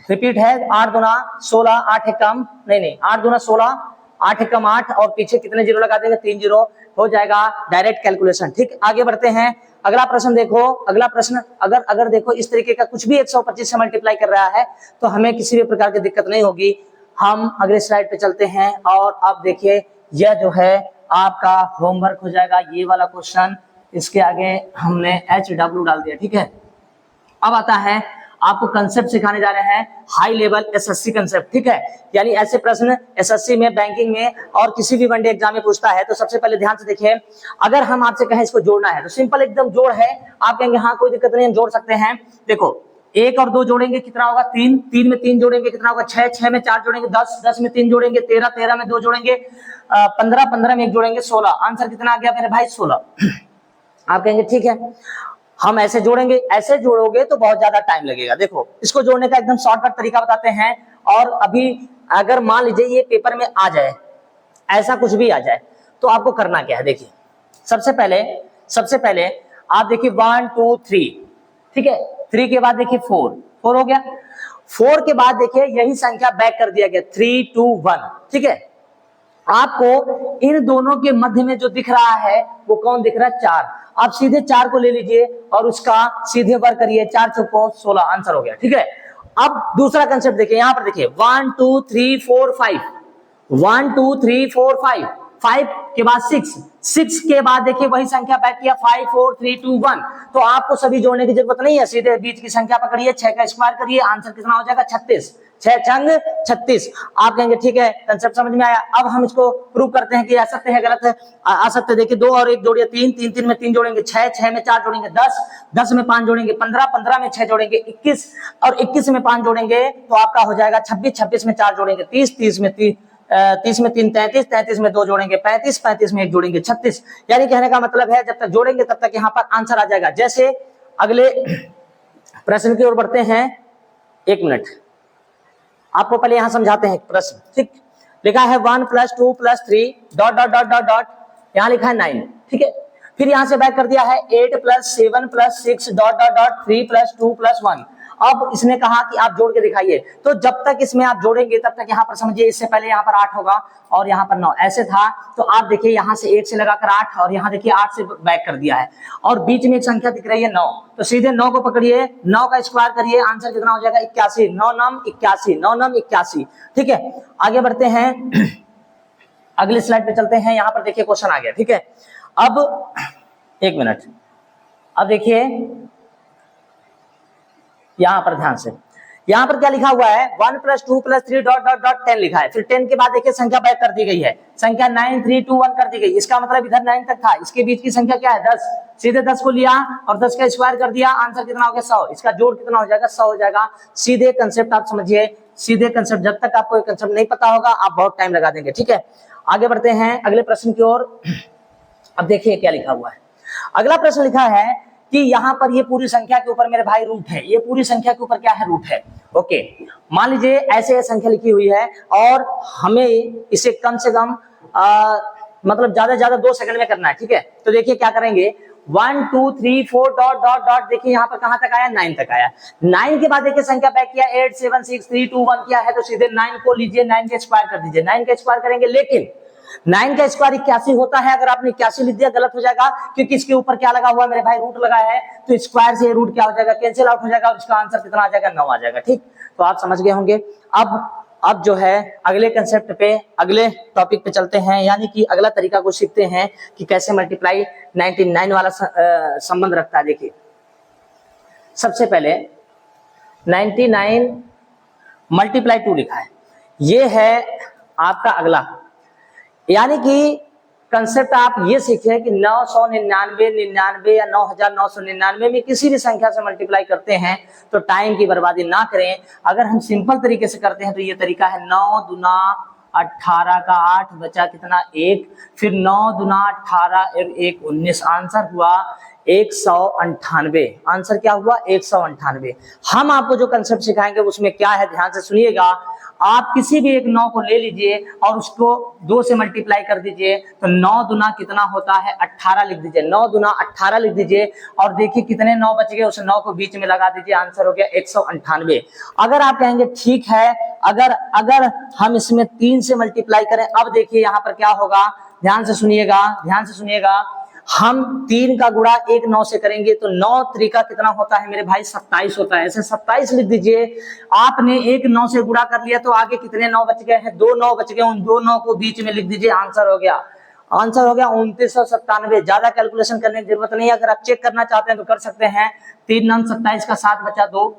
रिपीट है। 8 दूना 16, 8 एकम नहीं 8 दूना 16, 8 एकम 8 और पीछे कितने जीरो लगा देंगे 3 जीरो, हो जाएगा डायरेक्ट कैलकुलेशन, ठीक। आगे बढ़ते हैं, अगला प्रश्न देखो, अगला प्रश्न अगर देखो इस तरीके का कुछ भी 125 से मल्टीप्लाई कर रहा है तो हमें किसी भी प्रकार की दिक्कत नहीं होगी। हम अगले स्लाइड पे चलते हैं, और अब देखिए यह जो है आपका होमवर्क हो जाएगा, ये वाला क्वेश्चन इसके आगे हमने HW डाल दिया, ठीक है। अब आता है आपको कंसेप्ट सिखाने जा रहे हैं, हाई लेवल एसएससी कंसेप्ट, ठीक है। यानी ऐसे प्रश्न एसएससी में, बैंकिंग में और किसी भी वनडे एग्जाम में पूछता है। तो सबसे पहले ध्यान से देखिए, अगर हम आपसे कहें इसको जोड़ना है तो सिंपल एकदम जोड़ है, आप कहेंगे हाँ कोई दिक्कत नहीं, हम जोड़ सकते हैं। देखो 1 और 2 जोड़ेंगे कितना होगा 3, 3 में 3 जोड़ेंगे कितना होगा 6, 6 में 4 जोड़ेंगे 10, 10 में 3 जोड़ेंगे 13, 13 में 2 जोड़ेंगे 15, 15 में 1 जोड़ेंगे 16। आंसर कितना आ गया मेरे भाई 16। आप कहेंगे ठीक है हम ऐसे जोड़ेंगे, ऐसे जोड़ोगे तो बहुत ज्यादा टाइम लगेगा। देखो इसको जोड़ने का एकदम शॉर्टकट तरीका बताते हैं। और अभी अगर मान लीजिए ये पेपर में आ जाए, ऐसा कुछ भी आ जाए, तो आपको करना क्या है, देखिए सबसे पहले आप देखिए 1 2 3, ठीक है। 3 के बाद देखिए 4, 4 हो गया। 4 के बाद देखिए यही संख्या बैक कर दिया गया 3 2 1, ठीक है। आपको इन दोनों के मध्य में जो दिख रहा है वो कौन दिख रहा है 4। आप सीधे 4 को ले लीजिए और उसका सीधे वर्ग करिए, 4 चौको 16, आंसर हो गया, ठीक है। अब दूसरा कंसेप्ट देखिए, यहां पर देखिए 1 2 3 4 5, 1 2 3 4 5, 5 के बाद 6, 6 के बाद देखिए वही संख्या बैक किया 5 4 3 2 1। तो आपको सभी जोड़ने की जरूरत नहीं है, सीधे बीच की संख्या पकड़िए, 6 का स्क्वायर करिए, आंसर कितना हो जाएगा 36, 6 छंग 36। आप कहेंगे ठीक है कंसेप्ट समझ में आया। अब हम इसको प्रूव करते हैं कि आ सकते हैं गलत है, आ सकते हैं। देखिए 2 और 1 जोड़िए 3, 3 3 में 3 जोड़ेंगे 6, 6 में 4 जोड़ेंगे 10, 10 में 5 जोड़ेंगे 15, 15 में 6 जोड़ेंगे 21 और 21 में 5 जोड़ेंगे तो आपका हो जाएगा 26, 26 में 4 जोड़ेंगे 30, 30 में 30 में 3 33, 33 में 2 जोड़ेंगे 35, 35 में 1 जोड़ेंगे 36। यानी कहने का मतलब है जब तक जोड़ेंगे तब तक यहाँ पर आंसर आ जाएगा। जैसे अगले प्रश्न की ओर बढ़ते हैं, 1 मिनट आपको पहले यहां समझाते हैं प्रश्न, ठीक। लिखा है 1 + 2 + 3 dot dot dot dot dot, यहां लिखा है 9, ठीक है। फिर यहां से बैक कर दिया है 8 + 7 + 6 डॉट डॉट डॉट 3 + 2 + 1। अब इसने कहा कि आप जोड़ के दिखाइए, तो जब तक इसमें आप जोड़ेंगे तब तक यहाँ पर समझिए, इससे पहले यहाँ पर 8 होगा और यहाँ पर 9 ऐसे था। तो आप देखिए यहाँ से 1 से लगाकर 8 और यहाँ देखिए 8 से बैक कर दिया है और बीच में एक संख्या दिख रही है 9, तो सीधे 9 को पकड़िए, 9 का स्क्वायर करिए, आंसर कितना हो जाएगा 81, 9 9 81, 9 9 81, ठीक है। आगे बढ़ते हैं, अगले स्लाइड पे चलते हैं। यहाँ पर देखिए क्वेश्चन आ गया, ठीक है। अब 1 मिनट, अब देखिए यहां पर ध्यान से, यहां पर क्या लिखा हुआ है 1 + 2 + 3 डॉट डॉट डॉट 10 लिखा है। फिर 10 के बाद देखिए संख्या बैक कर दी गई है, संख्या 9 3 2 1 कर दी गई। इसका मतलब इधर 9 तक था, इसके बीच की संख्या क्या है 10, सीधे 10 को लिया और 10 का स्क्वायर कर दिया, आंसर कितना हो गया 100। इसका जोड़ कितना हो जाएगा 100 हो जाएगा। सीधे कंसेप्ट आप समझिए, सीधे कंसेप्ट, जब तक आपको कंसेप्ट नहीं पता होगा आप बहुत टाइम लगा देंगे, ठीक है। आगे बढ़ते हैं अगले प्रश्न की ओर। अब देखिए क्या लिखा हुआ है, अगला प्रश्न लिखा है कि यहाँ पर ये पूरी संख्या के ऊपर मेरे भाई रूट है, ये पूरी संख्या के ऊपर क्या है रूट है, ओके। मान लीजिए ऐसे संख्या लिखी हुई है और हमें इसे कम से कम मतलब ज्यादा से ज्यादा 2 सेकंड में करना है, ठीक है। तो देखिए क्या करेंगे 1 2 3 4 डॉट डॉट डॉट, देखिए यहाँ पर कहां तक आया 9 तक आया। 9 के बाद देखिए संख्या बैक किया 8 7 6 3 2 1 किया है, तो सीधे 9 को लीजिए, 9 का स्क्वायर कर दीजिए, 9 का स्क्वायर करेंगे, लेकिन 9 का स्क्वायर 81 होता है। अगर आपने 81 लिख दिया गलत हो जाएगा, क्योंकि इसके ऊपर क्या लगा हुआ मेरे भाई रूट लगा है, तो स्क्वायर से रूट क्या हो जाएगा कैंसिल आउट हो जाएगा और इसका आंसर कितना आ जाएगा 9 आ जाएगा, ठीक। तो आप समझ गए होंगे। अब जो है अगले कंसेप्ट पे, अगले टॉपिक पे चलते हैं, यानी कि अगला तरीका को सीखते हैं कि कैसे मल्टीप्लाई 99 वाला संबंध रखता है। देखिए सबसे पहले 99 × 2 लिखा है, ये है आपका अगला, यानी कि कंसेप्ट आप ये सीखे कि 999 99 या 9999 में किसी भी संख्या से मल्टीप्लाई करते हैं तो टाइम की बर्बादी ना करें। अगर हम सिंपल तरीके से करते हैं तो ये तरीका है 9 दूना 18 का 8 बचा कितना 1, फिर 9 दूना 18 1 19, आंसर हुआ 198। आंसर क्या हुआ 198। हम आपको जो कंसेप्ट सिखाएंगे उसमें क्या है, ध्यान से सुनिएगा। आप किसी भी एक 9 को ले लीजिए और उसको 2 से मल्टीप्लाई कर दीजिए, तो 9 दूना कितना होता है 18 लिख दीजिए, 9 दूना 18 लिख दीजिए और देखिए कितने 9 बच गए, उस 9 को बीच में लगा दीजिए, आंसर हो गया 198। अगर आप कहेंगे ठीक है अगर हम इसमें 3 से मल्टीप्लाई करें, अब देखिए यहाँ पर क्या होगा, ध्यान से सुनिएगा। हम 3 का गुणा 1 9 से करेंगे तो 9 त्रिका कितना होता है मेरे भाई 27 होता है, ऐसे 27 लिख दीजिए। आपने 1 9 से गुणा कर लिया तो आगे कितने 9 बच गए हैं, 2 9 बच गए, उन 2 9 को बीच में लिख दीजिए, आंसर हो गया आंसर हो गया 2997। ज्यादा कैलकुलेशन करने की जरूरत नहीं है, अगर आप चेक करना चाहते हैं तो कर सकते हैं। 3 9 27 का 7 बचा 2,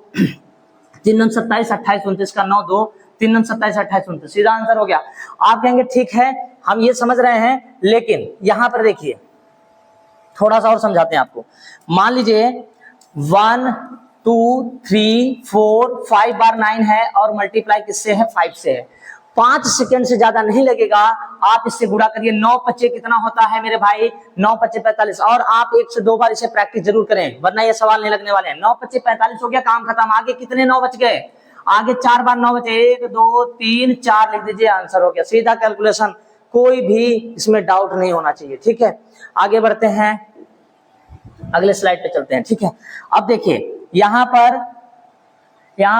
3 9 27 28 29 का 9 2, 3 9 27 28 29, सीधा आंसर हो गया। आप कहेंगे ठीक है हम ये समझ रहे हैं, लेकिन यहां पर देखिए थोड़ा सा और समझाते हैं आपको। मान लीजिए 1 2 3 4 5 बार 9 है और मल्टीप्लाई किससे है, 5 से है। 5 सेकंड से ज्यादा नहीं लगेगा, आप इससे गुणा करिए। 9 पच्चे कितना होता है मेरे भाई, 9 पच्चे 45। और आप 1 से 2 बार इसे प्रैक्टिस जरूर करें, वरना ये सवाल नहीं लगने वाले हैं। 9 पच्चे 45 हो गया, काम खत्म। आगे कितने 9 बच गए, आगे 4 बार 9 बचे, 1 2 3 4 लिख दीजिए, आंसर हो गया। सीधा कैलकुलेशन, कोई भी इसमें डाउट नहीं होना चाहिए। ठीक है, आगे बढ़ते हैं, अगले स्लाइड पे चलते हैं। ठीक है, अब देखिए यहां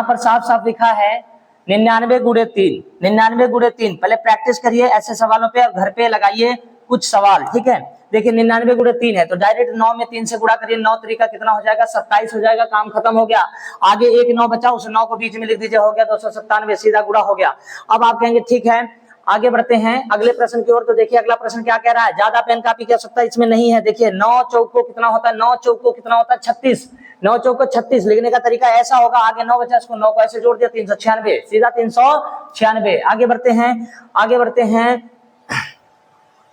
पर साफ साफ लिखा है 99 गुणे 3, 99 गुणे 3। पहले प्रैक्टिस करिए ऐसे सवालों पे, घर पे लगाइए कुछ सवाल। ठीक है, देखिए 99 गुणे 3 है तो डायरेक्ट 9 में 3 से गुणा करिए। 9 तरीका कितना हो जाएगा, 27 हो जाएगा, काम खत्म हो गया। आगे एक 9 बचा, उस 9 को बीच में लिख दीजिए, हो गया 297, सीधा गुणा हो गया। अब आप कहेंगे ठीक है, आगे बढ़ते हैं अगले प्रश्न की ओर। तो देखिए अगला प्रश्न क्या कह रहा है, ज्यादा पेन कॉपी की आवश्यकता इसमें नहीं है। देखिए 9 चौक को कितना होता है, 9 चौक को कितना होता है 36, 9 चौक को 36। लिखने का तरीका ऐसा होगा, आगे 9 बचा, इसको 9 को ऐसे जोड़ दिया, 396, सीधा 396। आगे बढ़ते हैं,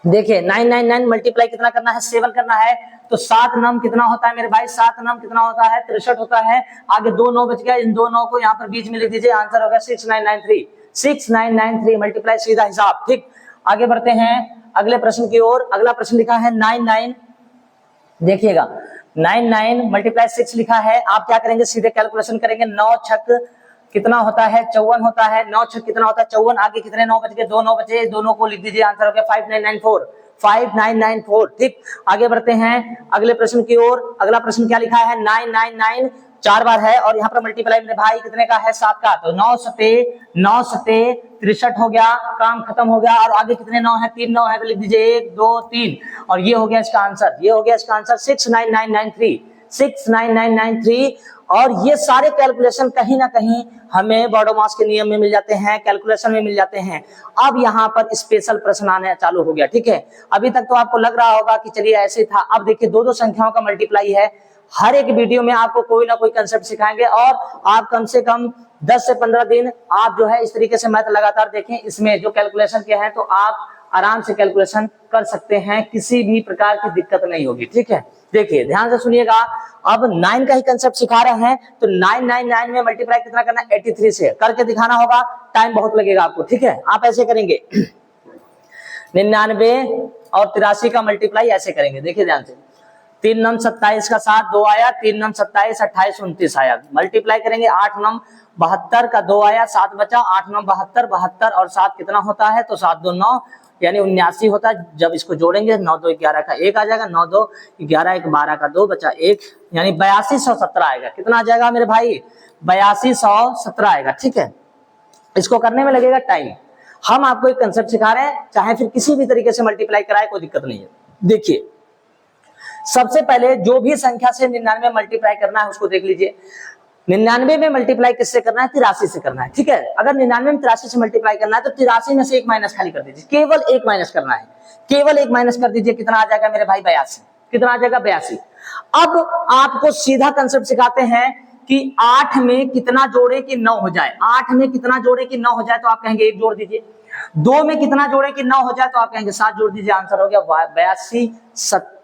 देखिए 999 मल्टीप्लाई कितना करना है, 7 करना है। तो 7 9 कितना होता है मेरे भाई, 7 9 कितना होता है, 63 होता है। आगे 2 9 बच गया, इन 2 9 को यहाँ पर बीच में लिख दीजिए, आंसर होगा 6993, 6993 मल्टीप्लाई, सीधा हिसाब। ठीक, आगे बढ़ते हैं अगले प्रश्न की ओर। अगला प्रश्न लिखा है 99, देखिएगा 99 मल्टीप्लाई 6 लिखा है। आप क्या करेंगे, सीधे कैलकुलेशन करेंगे। 9 छक कितना होता है, 54 होता है। 9 छक कितना होता है, 54। आगे कितने 9 बच गए, 2 9 बचे, दोनों को लिख दीजिए, आंसर हो गया 5994, 5994। ठीक, आगे बढ़ते हैं अगले प्रश्न की ओर। अगला प्रश्न क्या लिखा है, 999 4 बार है और यहाँ पर मल्टीप्लाई मेरे भाई कितने का है, 7 का। तो 9 सते 63 हो गया, काम खत्म हो गया। और आगे कितने 9 है, 3 9 है, तो लिख दीजिए 1 2 3, और ये हो गया इसका आंसर, ये हो गया इसका आंसर 69993, 69993। और ये सारे कैलकुलेशन कहीं ना कहीं हमें बॉडोमास के नियम में मिल जाते हैं, कैलकुलेशन में मिल जाते हैं। अब यहाँ पर स्पेशल प्रश्न आने चालू हो गया। ठीक है, अभी तक तो आपको लग रहा होगा कि चलिए ऐसे था। अब देखिए दो दो संख्याओं का मल्टीप्लाई है। हर एक वीडियो में आपको कोई ना कोई कंसेप्ट सिखाएंगे और आप कम से कम 10 से 15 दिन आप जो है इस तरीके से मैथ लगातार देखें। इसमें जो कैलकुलेशन के हैं तो आप आराम से कैलकुलेशन कर सकते हैं, किसी भी प्रकार की दिक्कत नहीं होगी। ठीक है, देखिए ध्यान से सुनिएगा। अब 9 का ही कंसेप्ट सिखा रहे हैं, तो 999 में मल्टीप्लाई कितना करना है, 83 से करके दिखाना होगा। टाइम बहुत लगेगा आपको। ठीक है, आप ऐसे करेंगे 99 और 83 का मल्टीप्लाई ऐसे करेंगे। देखिए ध्यान से, 3 9 27 का 7 2 आया, 3 9 27 28 29 आया। मल्टीप्लाई करेंगे 8 9 72 का 2 आया, 7 बचा, 8 9 72, 72 और 7 कितना होता है, तो 7 2 9 यानी 79 होता है। जब इसको जोड़ेंगे 9 2 11 का 1 आ जाएगा, 9 2 11 1 12 का 2 बचा 1, यानी 8217 आएगा। कितना आ जाएगा मेरे भाई, 8217 आएगा। ठीक है, इसको करने में लगेगा टाइम। हम आपको एक कंसेप्ट सिखा रहे हैं, चाहे फिर किसी भी तरीके से मल्टीप्लाई कराए, कोई दिक्कत नहीं है। देखिए सबसे पहले जो भी संख्या से 99 मल्टीप्लाई करना है उसको देख लीजिए। 99 में मल्टीप्लाई किससे करना है, 83 से करना है। ठीक है, अगर 99 में 83 से मल्टीप्लाई करना है तो 83 में से 1 माइनस खाली कर दीजिए, केवल 1 माइनस करना है, केवल 1 माइनस कर दीजिए। कितना आ जाएगा मेरे भाई, 82। कितना आ जाएगा, 82। अब आपको सीधा कंसेप्ट सिखाते हैं कि 8 में कितना जोड़े कि 9 हो जाए। 8 में कितना जोड़े कि 9 हो जाए, तो आप कहेंगे 1 जोड़ दीजिए। 2 में कितना जोड़े कि 9 हो जाए, तो आप कहेंगे 7 जोड़ दीजिए। आंसर हो गया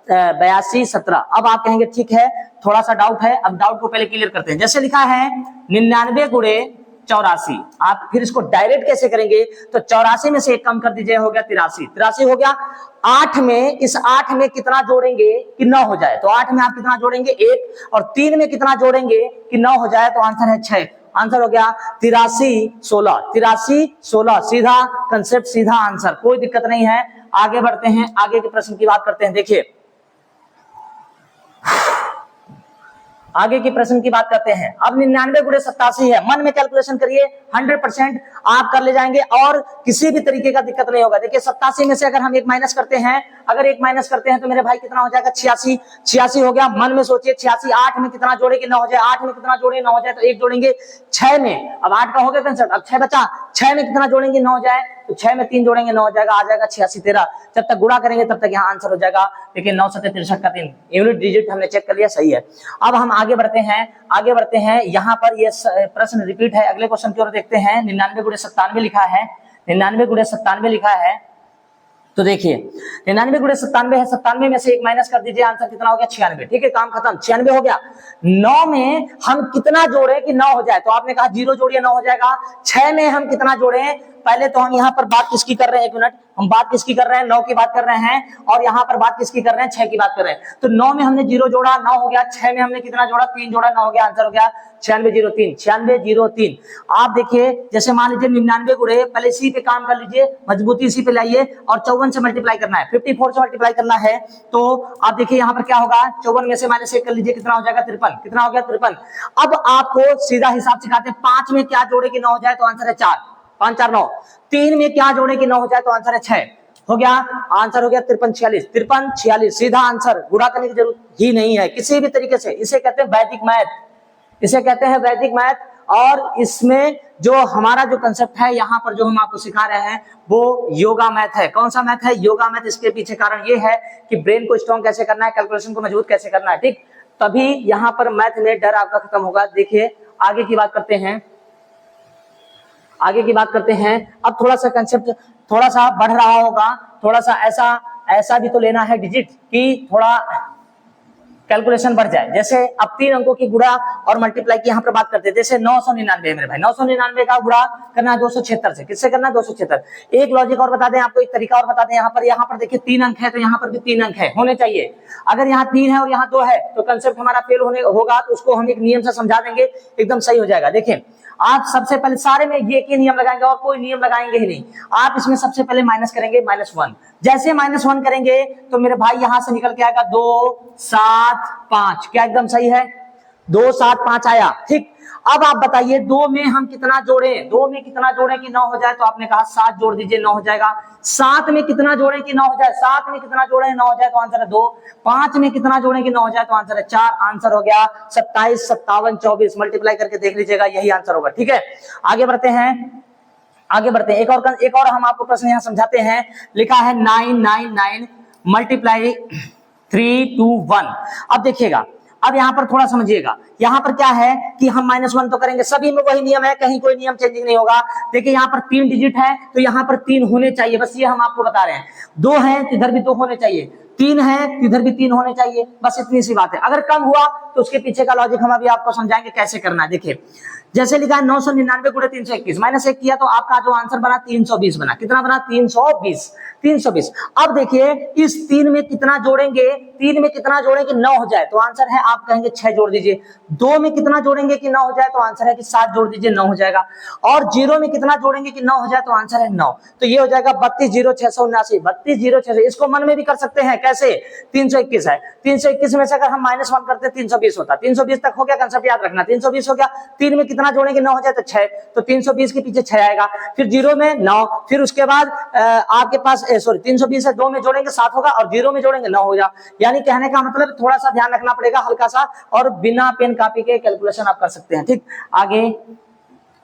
82 17। अब आप कहेंगे ठीक है, थोड़ा सा डाउट है, अब डाउट को पहले क्लियर करते हैं। जैसे लिखा है 99 गुणे 84, आप फिर इसको डायरेक्ट कैसे करेंगे, तो 84 में से 1 कम कर दीजिए, हो गया 83, 83 हो गया। 8 में, इस 8 में कितना जोड़ेंगे कि 9 हो जाए, तो 8 में आप कितना जोड़ेंगे 1, और 3 में कितना जोड़ेंगे कि 9 हो जाए, तो आंसर है 6। आंसर हो गया 83 16, 83 16, सीधा कंसेप्ट, सीधा आंसर, कोई दिक्कत नहीं है। आगे बढ़ते हैं, आगे के प्रश्न की बात करते हैं। देखिए आगे के प्रश्न की बात करते हैं। अब 99 गुणे 87 है, मन में कैलकुलेशन करिए, 100% आप कर ले जाएंगे और किसी भी तरीके का दिक्कत नहीं होगा। देखिए 87 में से अगर हम 1 माइनस करते हैं, अगर 1 माइनस करते हैं तो मेरे भाई कितना हो जाएगा, 86, 86 हो गया। मन में सोचिए 86, 8 में कितना जोड़े कि 9 हो जाए, 8 में कितना जोड़े 9 हो जाए, तो 1 जोड़ेंगे। 6 में, अब 8 का हो गया कंसेप्ट, अब 6 बचा, 6 में कितना जोड़ेंगे 9 हो जाए, तो 6 में 3 जोड़ेंगे 9 हो जाएगा, आ जाएगा 86 13। जब तक गुणा करेंगे तब तक यहाँ आंसर हो जाएगा। देखिए 9 7 63 का 3 यूनिट डिजिट हमने चेक कर लिया, सही है। अब हम आगे बढ़ते हैं। यहाँ पर ये प्रश्न रिपीट है। अगले क्वेश्चन की ओर देखते हैं। 99 गुणे 97 लिखा है, 99 गुणे 97 लिखा है। तो देखिए 99 गुणे 97 है, 97 में से एक माइनस कर दीजिए, आंसर कितना हो गया 96। ठीक है, काम खत्म, 96 हो गया। 9 में हम कितना जोड़े कि 9 हो जाए, तो आपने कहा 0 जोड़िए 9 हो जाएगा। 6 में हम कितना जोड़े, पहले तो हम यहाँ पर बात किसकी कर रहे हैं, एक मिनट, हम बात किसकी कर रहे हैं, 9 की बात कर रहे हैं, और यहाँ पर बात किसकी कर रहे हैं, 6 की बात कर रहे हैं। तो 9 में हमने 0 जोड़ा 9 हो गया, 6 में हमने कितना जोड़ा 3 जोड़ा 9 हो गया, आंसर हो गया 9603, 9603। आप देखिए जैसे मान लीजिए 99 गुणे, पहले इसी पे काम कर लीजिए, मजबूती इसी पे लाइए, और 54 से मल्टीप्लाई करना है, 54 से मल्टीप्लाई करना है। तो आप देखिए यहाँ पर क्या होगा, 54 में से -1 कर लीजिए, कितना हो जाएगा 53, कितना हो गया 53। अब आपको सीधा हिसाब सिखाते हैं, 5 में क्या जोड़े कि 9 हो जाए, तो आंसर है 4, 5 4 9। 3 में क्या जोड़े कि 9 हो जाए, तो आंसर है 6, हो गया, आंसर हो गया 53 46, 53 46, सीधा आंसर, गुणा करने की जरूरत ही नहीं है किसी भी तरीके से। इसे कहते हैं वैदिक मैथ, इसे कहते हैं वैदिक मैथ। और इसमें जो हमारा जो कंसेप्ट है यहाँ पर जो हम आपको सिखा रहे हैं वो योगा मैथ है। कौन सा मैथ है, योगा मैथ। इसके पीछे कारण ये है कि ब्रेन को स्ट्रॉन्ग कैसे करना है, कैलकुलेशन को मजबूत कैसे करना है, ठीक, तभी यहाँ पर मैथ में डर आपका खत्म होगा। देखिए आगे की बात करते हैं, आगे की बात करते हैं। अब थोड़ा सा कंसेप्ट थोड़ा सा बढ़ रहा होगा, थोड़ा सा ऐसा भी तो लेना है डिजिट कि थोड़ा कैलकुलेशन बढ़ जाए। जैसे अब 3 अंकों की गुणा और मल्टीप्लाई की यहाँ पर बात करते हैं। जैसे 999 मेरे भाई, 999 का गुणा करना है 276 से, किससे करना है 276। एक लॉजिक और बता दें आपको, एक तरीका और बता दें। यहाँ पर देखिए 3 अंक है, तो यहाँ पर भी 3 अंक है, होने चाहिए। अगर यहाँ 3 है और यहाँ 2 है तो कंसेप्ट हमारा फेल होगा, तो उसको हम एक नियम से समझा देंगे, एकदम सही हो जाएगा। देखिए आप सबसे पहले सारे में ये के नियम लगाएंगे और कोई नियम लगाएंगे ही नहीं। आप इसमें सबसे पहले माइनस करेंगे, -1। जैसे -1 करेंगे तो मेरे भाई यहां से निकल के आएगा 2 7 5, क्या एकदम सही है, 2 7 5 आया, ठीक। अब आप बताइए 2 में हम कितना जोड़े, 2 में कितना जोड़े कि 9 हो जाए, तो आपने कहा 7 जोड़ दीजिए 9 हो जाएगा। 7 में कितना जोड़े कि 9 हो जाए, 7 में कितना जोड़े 9 हो जाए, तो आंसर है 2। 5 में कितना जोड़े कि 9 हो जाए, तो आंसर है 4, आंसर हो गया 27 57 24। मल्टीप्लाई करके देख लीजिएगा, यही आंसर होगा, ठीक है। आगे बढ़ते हैं, एक और हम आपको प्रश्न यहाँ समझाते हैं। लिखा है 999 मल्टीप्लाई 3 2 1। अब देखिएगा, अब यहाँ पर थोड़ा समझिएगा, यहाँ पर क्या है कि हम -1 तो करेंगे, सभी में वही नियम है, कहीं कोई नियम चेंजिंग नहीं होगा। देखिए यहाँ पर 3 डिजिट है तो यहाँ पर 3 होने चाहिए, बस ये हम आपको बता रहे हैं। 2 है तो इधर भी 2 होने चाहिए, 3 है तो इधर भी 3 होने चाहिए, बस इतनी सी बात है। अगर कम हुआ तो उसके पीछे का लॉजिक हम अभी आपको समझाएंगे कैसे करना है। देखिए जैसे लिखा है 999 गुणे 321, -1 किया तो आपका जो आंसर बना 320 बना, कितना बना 320। अब देखिए इस 3 में कितना जोड़ेंगे, 3 में कितना जोड़ेंगे 9 हो जाए, तो आंसर है, आप कहेंगे 6 जोड़ दीजिए। 2 में कितना जोड़ेंगे कि 9 हो जाए, तो आंसर है कि 7 जोड़ दीजिए 9 हो जाएगा। और 0 में कितना जोड़ेंगे कि 9 हो जाए, तो आंसर है 9। तो ये हो जाएगा 320679, 320600। इसको मन में भी कर सकते हैं, कैसे, 321 है, 321 में से अगर हम -1 करते 320 होता, 320 तक हो गया, कंसेप्ट याद रखना, 320 हो गया। 3 में कितना जोड़ेंगे 9 हो जाए, तो 6, तो 320 के पीछे 6 आएगा, फिर 0 में 9, फिर उसके बाद आपके पास 320 है, 2 में जोड़ेंगे 7 होगा, और 0 में जोड़ेंगे 9 होगा। यानी कहने का मतलब थोड़ा सा ध्यान रखना पड़ेगा, हल्का सा, और बिना पेन कॉपी के कैलकुलेशन आप कर सकते हैं, ठीक। आगे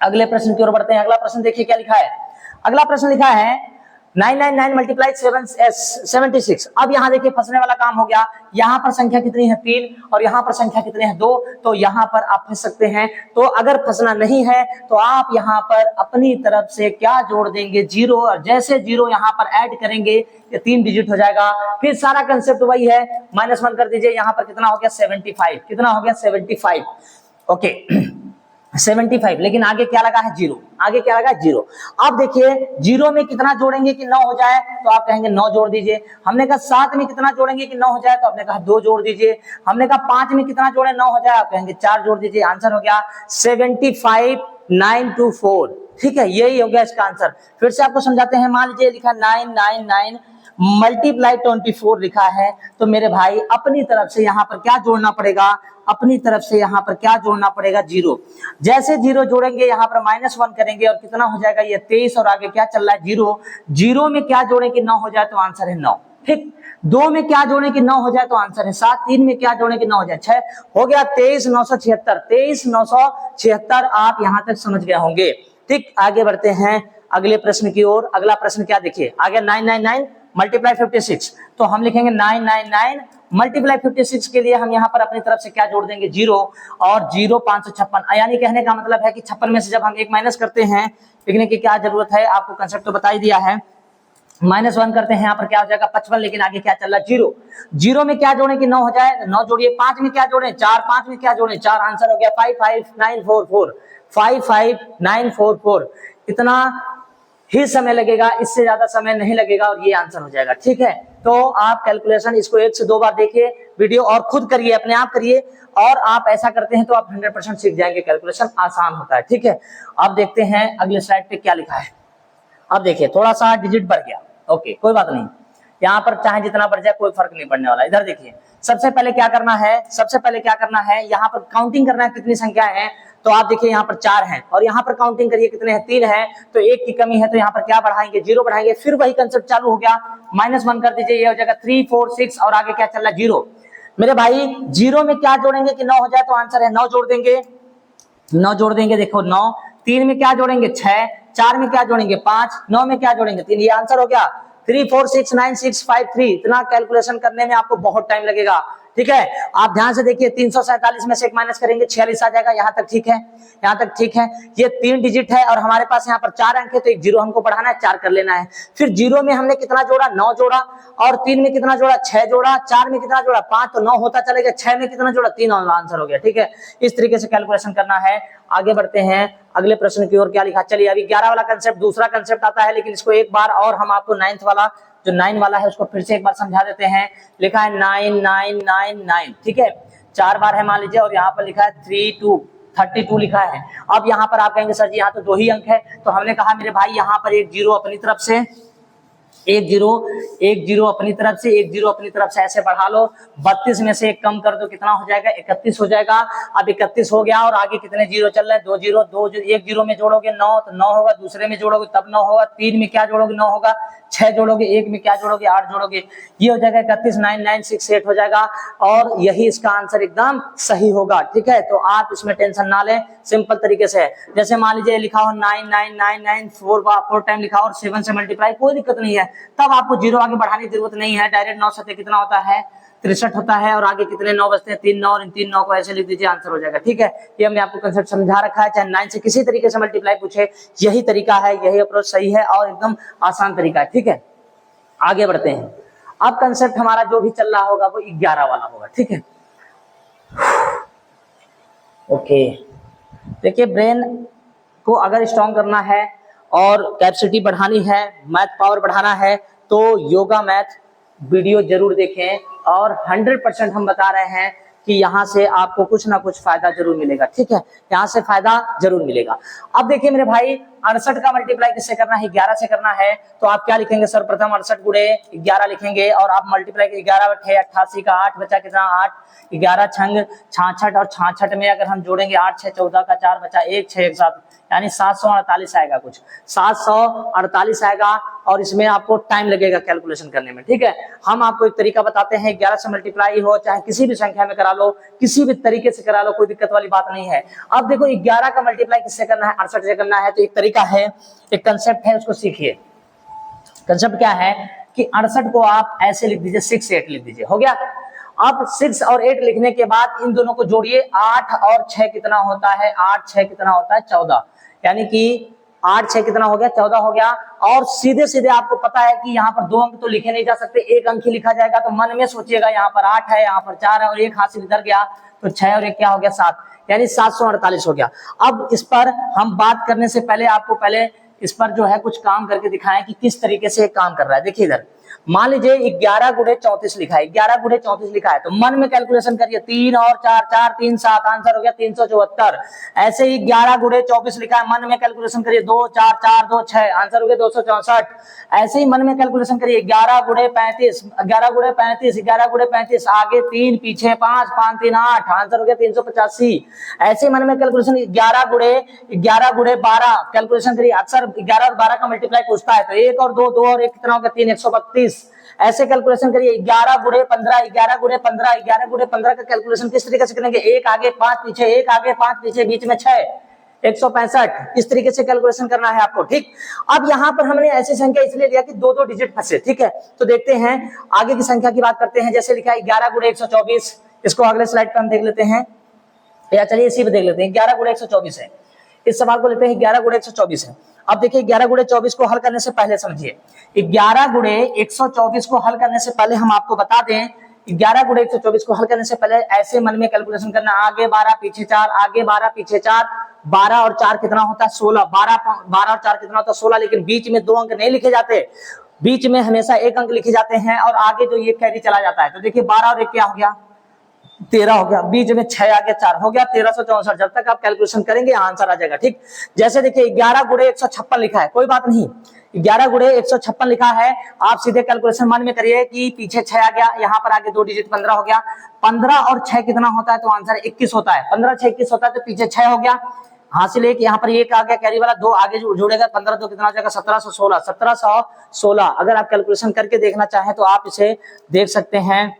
अगले प्रश्न की ओर बढ़ते हैं। अगला प्रश्न देखिए क्या लिखा है। अगला प्रश्न लिखा है 999 मल्टीप्लाई 76। अब यहाँ देखिए फंसने वाला काम हो गया। यहाँ पर संख्या कितनी है 3, और यहाँ पर संख्या कितनी है 2, तो यहाँ पर आप फंस सकते हैं। तो अगर फंसना नहीं है तो आप यहाँ पर अपनी तरफ से क्या जोड़ देंगे, 0, और जैसे 0 यहाँ पर ऐड करेंगे ये 3 डिजिट हो जाएगा। फिर सारा कंसेप्ट वही है, -1 कर दीजिए, यहाँ पर कितना हो गया 75, कितना हो गया 75, ओके 75। लेकिन आगे क्या लगा है 0, आगे क्या लगा 0। अब देखिए 0 में कितना जोड़ेंगे कि 9 हो जाए, तो आप कहेंगे 9 जोड़ दीजिए। हमने कहा 7 में कितना जोड़ेंगे कि 9 हो जाए, तो आपने कहा 2 जोड़ दीजिए। हमने कहा 5 में कितना जोड़े 9 हो जाए, आप कहेंगे 4 जोड़ दीजिए। आंसर हो गया 75924, ठीक है, यही हो गया इसका आंसर। फिर से आपको समझाते हैं। मान लीजिए लिखा 999 मल्टीप्लाई 24 लिखा है, तो मेरे भाई अपनी तरफ से यहाँ पर क्या जोड़ना पड़ेगा, अपनी तरफ से यहाँ पर क्या जोड़ना पड़ेगा 0। जैसे 0 जोड़ेंगे यहाँ पर -1 करेंगे, और कितना हो जाएगा ये 23, और आगे क्या चल रहा है 0। 0 में क्या जोड़े कि 9 हो जाए, तो आंसर है 9, ठीक। 2 में क्या जोड़े कि 9 हो जाए, तो आंसर है 7। 3 में क्या जोड़े कि 9 हो जाए 6, हो गया 23976। 23976 आप यहाँ तक समझ गए होंगे, ठीक। आगे बढ़ते हैं, अगले प्रश्न की ओर। अगला प्रश्न क्या देखिए, आगे 999 मल्टीप्लाई 56, तो हम लिखेंगे 999 मल्टीप्लाई 56 के लिए हम यहाँ पर अपनी तरफ से क्या जोड़ देंगे, 0 और 0 556, यानी कहने का मतलब है कि 56 में से जब हम एक माइनस करते हैं, लिखने की क्या जरूरत है, आपको कंसेप्ट तो बता ही दिया है। -1 करते हैं, यहाँ पर क्या हो जाएगा 55, लेकिन आगे क्या चल रहा है 0, 0 में क्या जोड़े कि 9 हो जाए, 9 जोड़िए, 5 में क्या जोड़े 4, 5 में क्या जोड़े 4, आंसर हो गया 55944, 55944। इतना ही समय लगेगा, इससे ज्यादा समय नहीं लगेगा और ये आंसर हो जाएगा। ठीक है, तो आप कैलकुलेशन इसको 1 से 2 बार देखिए वीडियो और खुद करिए, अपने आप करिए, और आप ऐसा करते हैं तो आप 100% सीख जाएंगे, कैलकुलेशन आसान होता है। ठीक है, अब देखते हैं अगले स्लाइड पे क्या लिखा है। अब देखिए थोड़ा सा डिजिट बढ़ गया, ओके कोई बात नहीं, यहाँ पर चाहे जितना बढ़ जाए कोई फर्क नहीं पड़ने वाला। इधर देखिए सबसे पहले क्या करना है, सबसे पहले क्या करना है, यहाँ पर काउंटिंग करना है कितनी संख्या है, तो आप देखिए यहाँ पर 4 हैं और यहाँ पर काउंटिंग करिए कितने हैं, 3 हैं, तो 1 की कमी है, तो यहाँ पर क्या बढ़ाएंगे 0 बढ़ाएंगे, फिर वही कंसेप्ट चालू हो गया, -1 कर दीजिए, ये हो जाएगा 3 4 6 और आगे क्या चल रहा है 0। मेरे भाई 0 में क्या जोड़ेंगे कि 9 हो जाए, तो आंसर है 9 जोड़ देंगे, 9 जोड़ देंगे, देखो 9, 3 में क्या जोड़ेंगे 6, 4 में क्या जोड़ेंगे 5, 9 में क्या जोड़ेंगे 3, ये आंसर हो गया 3 4 6 9 6 5 3। इतना कैलकुलेशन करने में आपको बहुत टाइम लगेगा। ठीक है, आप ध्यान से देखिए 347 में से एक माइनस करेंगे 46 आ जाएगा, यहाँ तक ठीक है, यहाँ तक ठीक है। ये 3 डिजिट है और हमारे पास यहाँ पर 4 अंक है, तो एक 0 हमको बढ़ाना है, 4 कर लेना है। फिर 0 में हमने कितना जोड़ा 9 जोड़ा, और 3 में कितना जोड़ा 6 जोड़ा, 4 में कितना जोड़ा 5, तो 9 होता चलेगा, 6 में कितना जोड़ा 3, और आंसर हो गया। ठीक है, इस तरीके से कैलकुलेशन करना है। आगे बढ़ते हैं अगले प्रश्न की ओर, क्या लिखा, चलिए अभी 11 वाला कंसेप्ट, दूसरा कंसेप्ट आता है, लेकिन इसको एक बार और हम आपको 9th वाला, जो 9 वाला है उसको फिर से एक बार समझा देते हैं। लिखा है 9999, ठीक है, 4 बार है मान लीजिए, और यहाँ पर लिखा है 32 लिखा है। अब यहाँ पर आप कहेंगे सर जी यहाँ तो 2 ही अंक है, तो हमने कहा मेरे भाई यहाँ पर एक 0 अपनी तरफ से, एक जीरो अपनी तरफ से, एक 0 अपनी तरफ से, ऐसे बढ़ा लो, 32 में से एक कम कर दो, कितना हो जाएगा 31 हो जाएगा। अब 31 हो गया और आगे कितने 0 चल रहे हैं, 2 0, एक 0 में जोड़ोगे 9 तो 9 होगा, दूसरे में जोड़ोगे तब 9 होगा, 3 में क्या जोड़ोगे 9 होगा, 6 जोड़ोगे, 1 में क्या जोड़ोगे 8 जोड़ोगे, ये हो जाएगा 31, 9968 हो जाएगा, और यही इसका आंसर एकदम सही होगा। ठीक है, तो आप इसमें टेंशन ना लें, सिंपल तरीके से, जैसे मान लीजिए लिखा हो 9999 4 टाइम लिखा हो और 7 से मल्टीप्लाई, कोई दिक्कत नहीं है, तब आपको 0 आगे बढ़ाने की जरूरत नहीं है, डायरेक्ट 9 सत्ते कितना होता है 63 होता है, और आगे कितने 9 बचते हैं 3 9, और इन 3 9 को ऐसे लिख दीजिए, आंसर हो जाएगा। ठीक है, ये हमने आपको कंसेप्ट समझा रखा है, चाहे 9 से किसी तरीके से मल्टीप्लाई पूछे, यही तरीका है, यही अप्रोच सही है और एकदम आसान तरीका है। ठीक है, आगे बढ़ते हैं। अब कंसेप्ट हमारा जो भी चल रहा होगा वो 11 वाला होगा। ठीक है, ओके, देखिए ब्रेन को अगर स्ट्रॉन्ग करना है और कैपेसिटी बढ़ानी है, मैथ पावर बढ़ाना है, तो योगा मैथ वीडियो जरूर देखें, और 100% हम बता रहे हैं कि यहाँ से आपको कुछ ना कुछ फायदा जरूर मिलेगा। ठीक है, यहाँ से फायदा जरूर मिलेगा। अब देखिए मेरे भाई 68 का मल्टीप्लाई किससे करना है, 11 से करना है, तो आप क्या लिखेंगे, सर्वप्रथम 68 गुणे 11 लिखेंगे, और आप मल्टीप्लाई 11 बटे 88 का 8 बचा कितना 8, 11 छंग 66, और 66 में अगर हम जोड़ेंगे 8 6 14 का 4 बचा 1 6 1 7, यानी 748 आएगा, कुछ 748 आएगा, और इसमें आपको टाइम लगेगा कैलकुलेशन करने में। ठीक है, हम आपको एक तरीका बताते हैं, 11 से मल्टीप्लाई हो चाहे किसी भी संख्या में करा लो, किसी भी तरीके से करा लो, कोई दिक्कत वाली बात नहीं है। अब देखो 11 का मल्टीप्लाई किससे करना है, 68 से करना है, तो एक तरीका है, एक कंसेप्ट है, उसको सीखिए। कंसेप्ट क्या है कि 68 को आप ऐसे लिख दीजिए, 6 8 लिख दीजिए, हो गया। अब 6 और 8 लिखने के बाद इन दोनों को जोड़िए, 8 और 6 कितना होता है, 8 6 कितना होता है 14, यानी कि 8 6 कितना हो गया 14 हो गया। और सीधे सीधे आपको पता है कि यहाँ पर 2 अंक तो लिखे नहीं जा सकते, एक अंक ही लिखा जाएगा, तो मन में सोचिएगा यहाँ पर 8 है, यहाँ पर 4 है, और एक हाथ से इधर गया तो 6 और 1 क्या हो गया 7, यानी 748 हो गया। अब इस पर हम बात करने से पहले आपको पहले इस पर जो है कुछ काम करके दिखाएं कि किस तरीके से काम कर रहा है। देखिए इधर मान लीजिए 11 गुणे 34 लिखा है, 11 गुणे 34 लिखा है, तो मन में कैलकुलेशन करिए, 3 और 4 4 3 7, आंसर हो गया 374। ऐसे ही 11 गुणे 24 लिखा है, मन में कैलकुलेशन करिए, 2 4 4 2 6, आंसर हो गया 264। ऐसे ही मन में कैलकुलेशन करिए, 11 गुणे 35, 11 गुणे 35, 11 गुणे 35, आगे 3 पीछे 5, 5 3 8, आंसर हो गया 385। ऐसे मन में कैलकुलेशन 11 गुणे 12 कैलकुलेशन करिए, अक्सर 11 और 12 का मल्टीप्लाई पूछता है, तो 1 और 2 2 और 1 कितना हो गया 3 132। ऐसे कैलकुलेशन करिए, 11 गुणे 15, 11 गुणे 15, 11 गुणे 15 का कैलकुलेशन किस तरीके से करेंगे, 1 आगे 5 पीछे, 1 आगे 5 पीछे, बीच में 6, 165, इस तरीके से कैलकुलेशन करना है आपको। ठीक, अब यहाँ पर हमने ऐसी संख्या इसलिए लिया कि दो दो डिजिट फंसे। ठीक है, तो देखते हैं आगे की संख्या की बात करते हैं। जैसे लिखा है 11 गुणे 124, इसको अगले स्लाइड पर हम देख लेते हैं, या चलिए इसी पे देख लेते हैं। 11 गुणे 124 है, इस सवाल को लेते हैं 11 गुणे 124 है। अब देखिए 11 गुणे 24 को हल करने से पहले समझिए, 11 गुणे 124 को हल करने से पहले हम आपको बता दें, 11 गुणे 124 को हल करने से पहले ऐसे मन में कैलकुलेशन करना, आगे 12 पीछे 4, आगे 12 पीछे 4, 12 और 4 कितना होता है 16, 12 और 4 कितना होता है 16, लेकिन बीच में 2 अंक नहीं लिखे जाते, बीच में हमेशा 1 अंक लिखे जाते हैं और आगे जो ये कैरी चला जाता है। तो देखिए 12 और 1 क्या हो गया 13 हो गया, बीच में 6 आगे 4 हो गया 1364। जब तक आप कैलकुलेशन करेंगे आंसर आ जाएगा। ठीक, जैसे देखिए 11 गुणे 156 लिखा है, कोई बात नहीं, 11 गुणे 156 लिखा है, आप सीधे कैलकुलेशन मन में करिए कि पीछे 6 आ गया, यहाँ पर आगे 2 डिजिट 15 हो गया, 15 और 6 कितना होता है तो आंसर 21 होता है, 15 6 21 होता है, तो पीछे 6 हो गया, हासिल एक, यहाँ पर एक आ गया कैरी वाला, 2 आगे जुड़ेगा, 15 तो कितना हो जाएगा 1716, 1716। अगर आप कैलकुलेशन करके देखना चाहें तो आप इसे देख सकते हैं,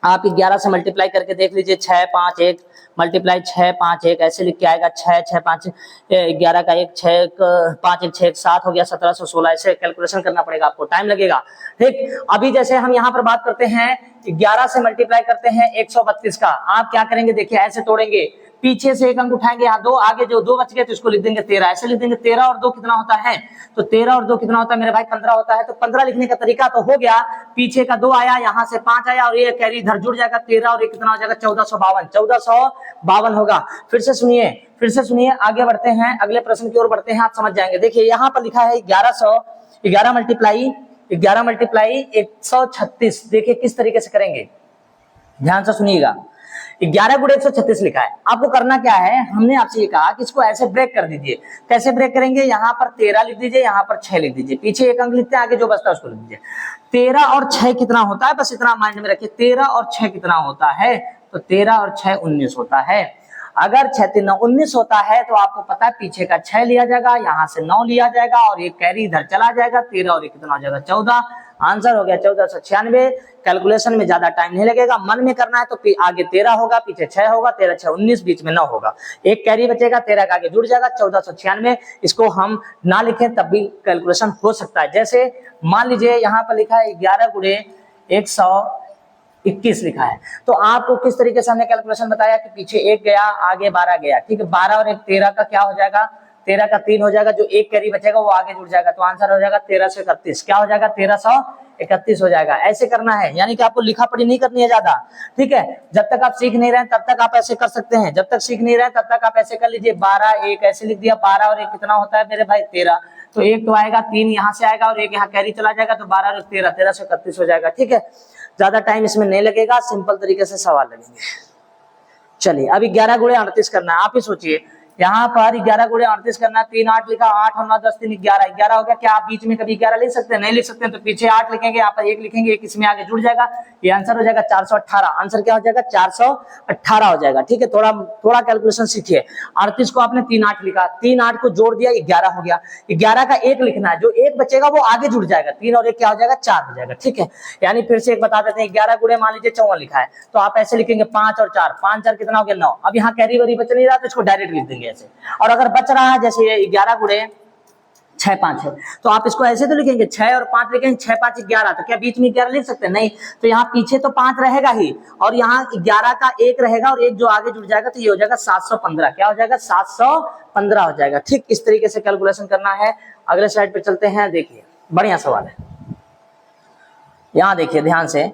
आप 11 से मल्टीप्लाई करके देख लीजिए, 6 5 1 मल्टीप्लाई 6 5 1 ऐसे लिख के आएगा, 6 6 5 11 का 1 6 5 1 6 7 हो गया 1716। ऐसे कैलकुलेशन करना पड़ेगा, आपको टाइम लगेगा। ठीक, अभी जैसे हम यहाँ पर बात करते हैं 11 से मल्टीप्लाई करते हैं 132 का, आप क्या करेंगे देखिए ऐसे तोड़ेंगे, पीछे से 1 अंक उठाएंगे, यहाँ 2 आगे जो 2 बच गए तो इसको लिख देंगे 13, ऐसे लिख देंगे। 13 और 2 कितना होता है तो 13 और 2 कितना होता है मेरे भाई 15 होता है। तो 15 लिखने का तरीका तो हो गया, पीछे का 2 आया, यहाँ से 5 आया और ये कैरी इधर जुड़ जाएगा, 13 और ये कितना हो जाएगा 1452 होगा। फिर से सुनिए आगे बढ़ते हैं, अगले प्रश्न की ओर बढ़ते हैं, आप समझ जाएंगे। देखिए यहाँ पर लिखा है 11 मल्टीप्लाई 136, देखिए किस तरीके से करेंगे, ध्यान से सुनिएगा। 11 गुणे 136 लिखा है, आपको करना क्या है, हमने आपसे ये कहा कि इसको ऐसे ब्रेक कर दीजिए। कैसे ब्रेक करेंगे, यहाँ पर 13 लिख दीजिए, यहाँ पर 6 लिख दीजिए, पीछे 1 अंक लिखते हैं, आगे जो बचता है उसको लिख दीजिए। 13 और 6 कितना होता है, बस इतना माइंड में रखिए, 13 और 6 कितना होता है तो 13 और 6 19 होता है। अगर 6 3 9 19 होता है तो आपको पता है पीछे का 6 लिया जाएगा, यहाँ से 9 लिया जाएगा और ये कैरी इधर चला जाएगा, 13 और ये कितना हो जाएगा 14, आंसर हो गया 1496। कैलकुलेशन में ज्यादा टाइम नहीं लगेगा, मन में करना है तो आगे 13 होगा, पीछे 6 होगा, 13 6 19, बीच में 9 होगा, एक कैरी बचेगा, 13 का आगे जुड़ जाएगा 1496। इसको हम ना लिखें तब भी कैलकुलेशन हो सकता है। जैसे मान लीजिए यहाँ पर लिखा है 11 गुणे 121 लिखा है, तो आपको किस तरीके से हमने कैलकुलेशन बताया कि पीछे 1 गया, आगे 12 गया। ठीक है, 12 और 1 13 का क्या हो जाएगा, 13 का 3 हो जाएगा, जो एक कैरी बचेगा वो आगे जुड़ जाएगा, तो आंसर हो जाएगा 1331। क्या हो जाएगा 1331 हो जाएगा। ऐसे करना है, यानी कि आपको लिखा पढ़ी नहीं करनी है ज्यादा। ठीक है, जब तक आप सीख नहीं रहे तब तक आप ऐसे कर सकते हैं, जब तक सीख नहीं रहे तब तक आप ऐसे कर लीजिए। 12 1 ऐसे लिख दिया, 12 और 1 कितना होता है मेरे भाई 13, तो 1 तो आएगा, 3 यहाँ से आएगा और 1 यहाँ कैरी चला जाएगा, तो 12 और 13 1331 हो जाएगा। ठीक है, ज्यादा टाइम इसमें नहीं लगेगा, सिंपल तरीके से सवाल लगेंगे। चलिए अभी 11 गुणे 38 करना है, आप ही सोचिए, यहाँ पर 11 गुणे 38 करना, 3 8 लिखा, 8 और 9 10 3 11 हो गया। क्या आप बीच में कभी 11 लिख सकते हैं, नहीं लिख सकते हैं, तो पीछे 8 लिखेंगे, यहाँ पर 1 लिखेंगे, 1 इसमें आगे जुड़ जाएगा, ये आंसर हो जाएगा 418। आंसर क्या हो जाएगा 418 हो जाएगा। ठीक है, थोड़ा कैलकुलेशन सीखिए। 38 को आपने 3 8 लिखा, 3 8 को जोड़ दिया 11 हो गया, 11 का 1 लिखना है, जो 1 बचेगा वो आगे जुड़ जाएगा, 3 और 1 क्या हो जाएगा 4 हो जाएगा। ठीक है, यानी फिर से एक बता देते हैं, 11 गुणे मान लीजिए 54 लिखा है, तो आप ऐसे लिखेंगे 5 और 4, 5 4 कितना हो गया 9। अब यहाँ कैरी वरी बच नहीं रहा तो इसको डायरेक्ट लिख देंगे ऐसे, और अगर बच रहा है जैसे ये 11 गुणे 6 5 है, तो आप इसको ऐसे तो लिखेंगे 6 और 5 लिखेंगे, 6 5 11, तो क्या बीच में 11 लिख सकते हैं, नहीं, तो यहाँ पीछे तो 5 रहेगा ही, और यहाँ 11 का 1 रहेगा और 1 जो आगे जुड़ जाएगा, तो ये हो जाएगा 715। क्या हो जाएगा 715 हो जाएगा। ठीक, इस तरीके से कैलकुलेशन करना है। अगले स्लाइड पे चलते हैं, देखिए बढ़िया सवाल है, यहाँ देखिए ध्यान से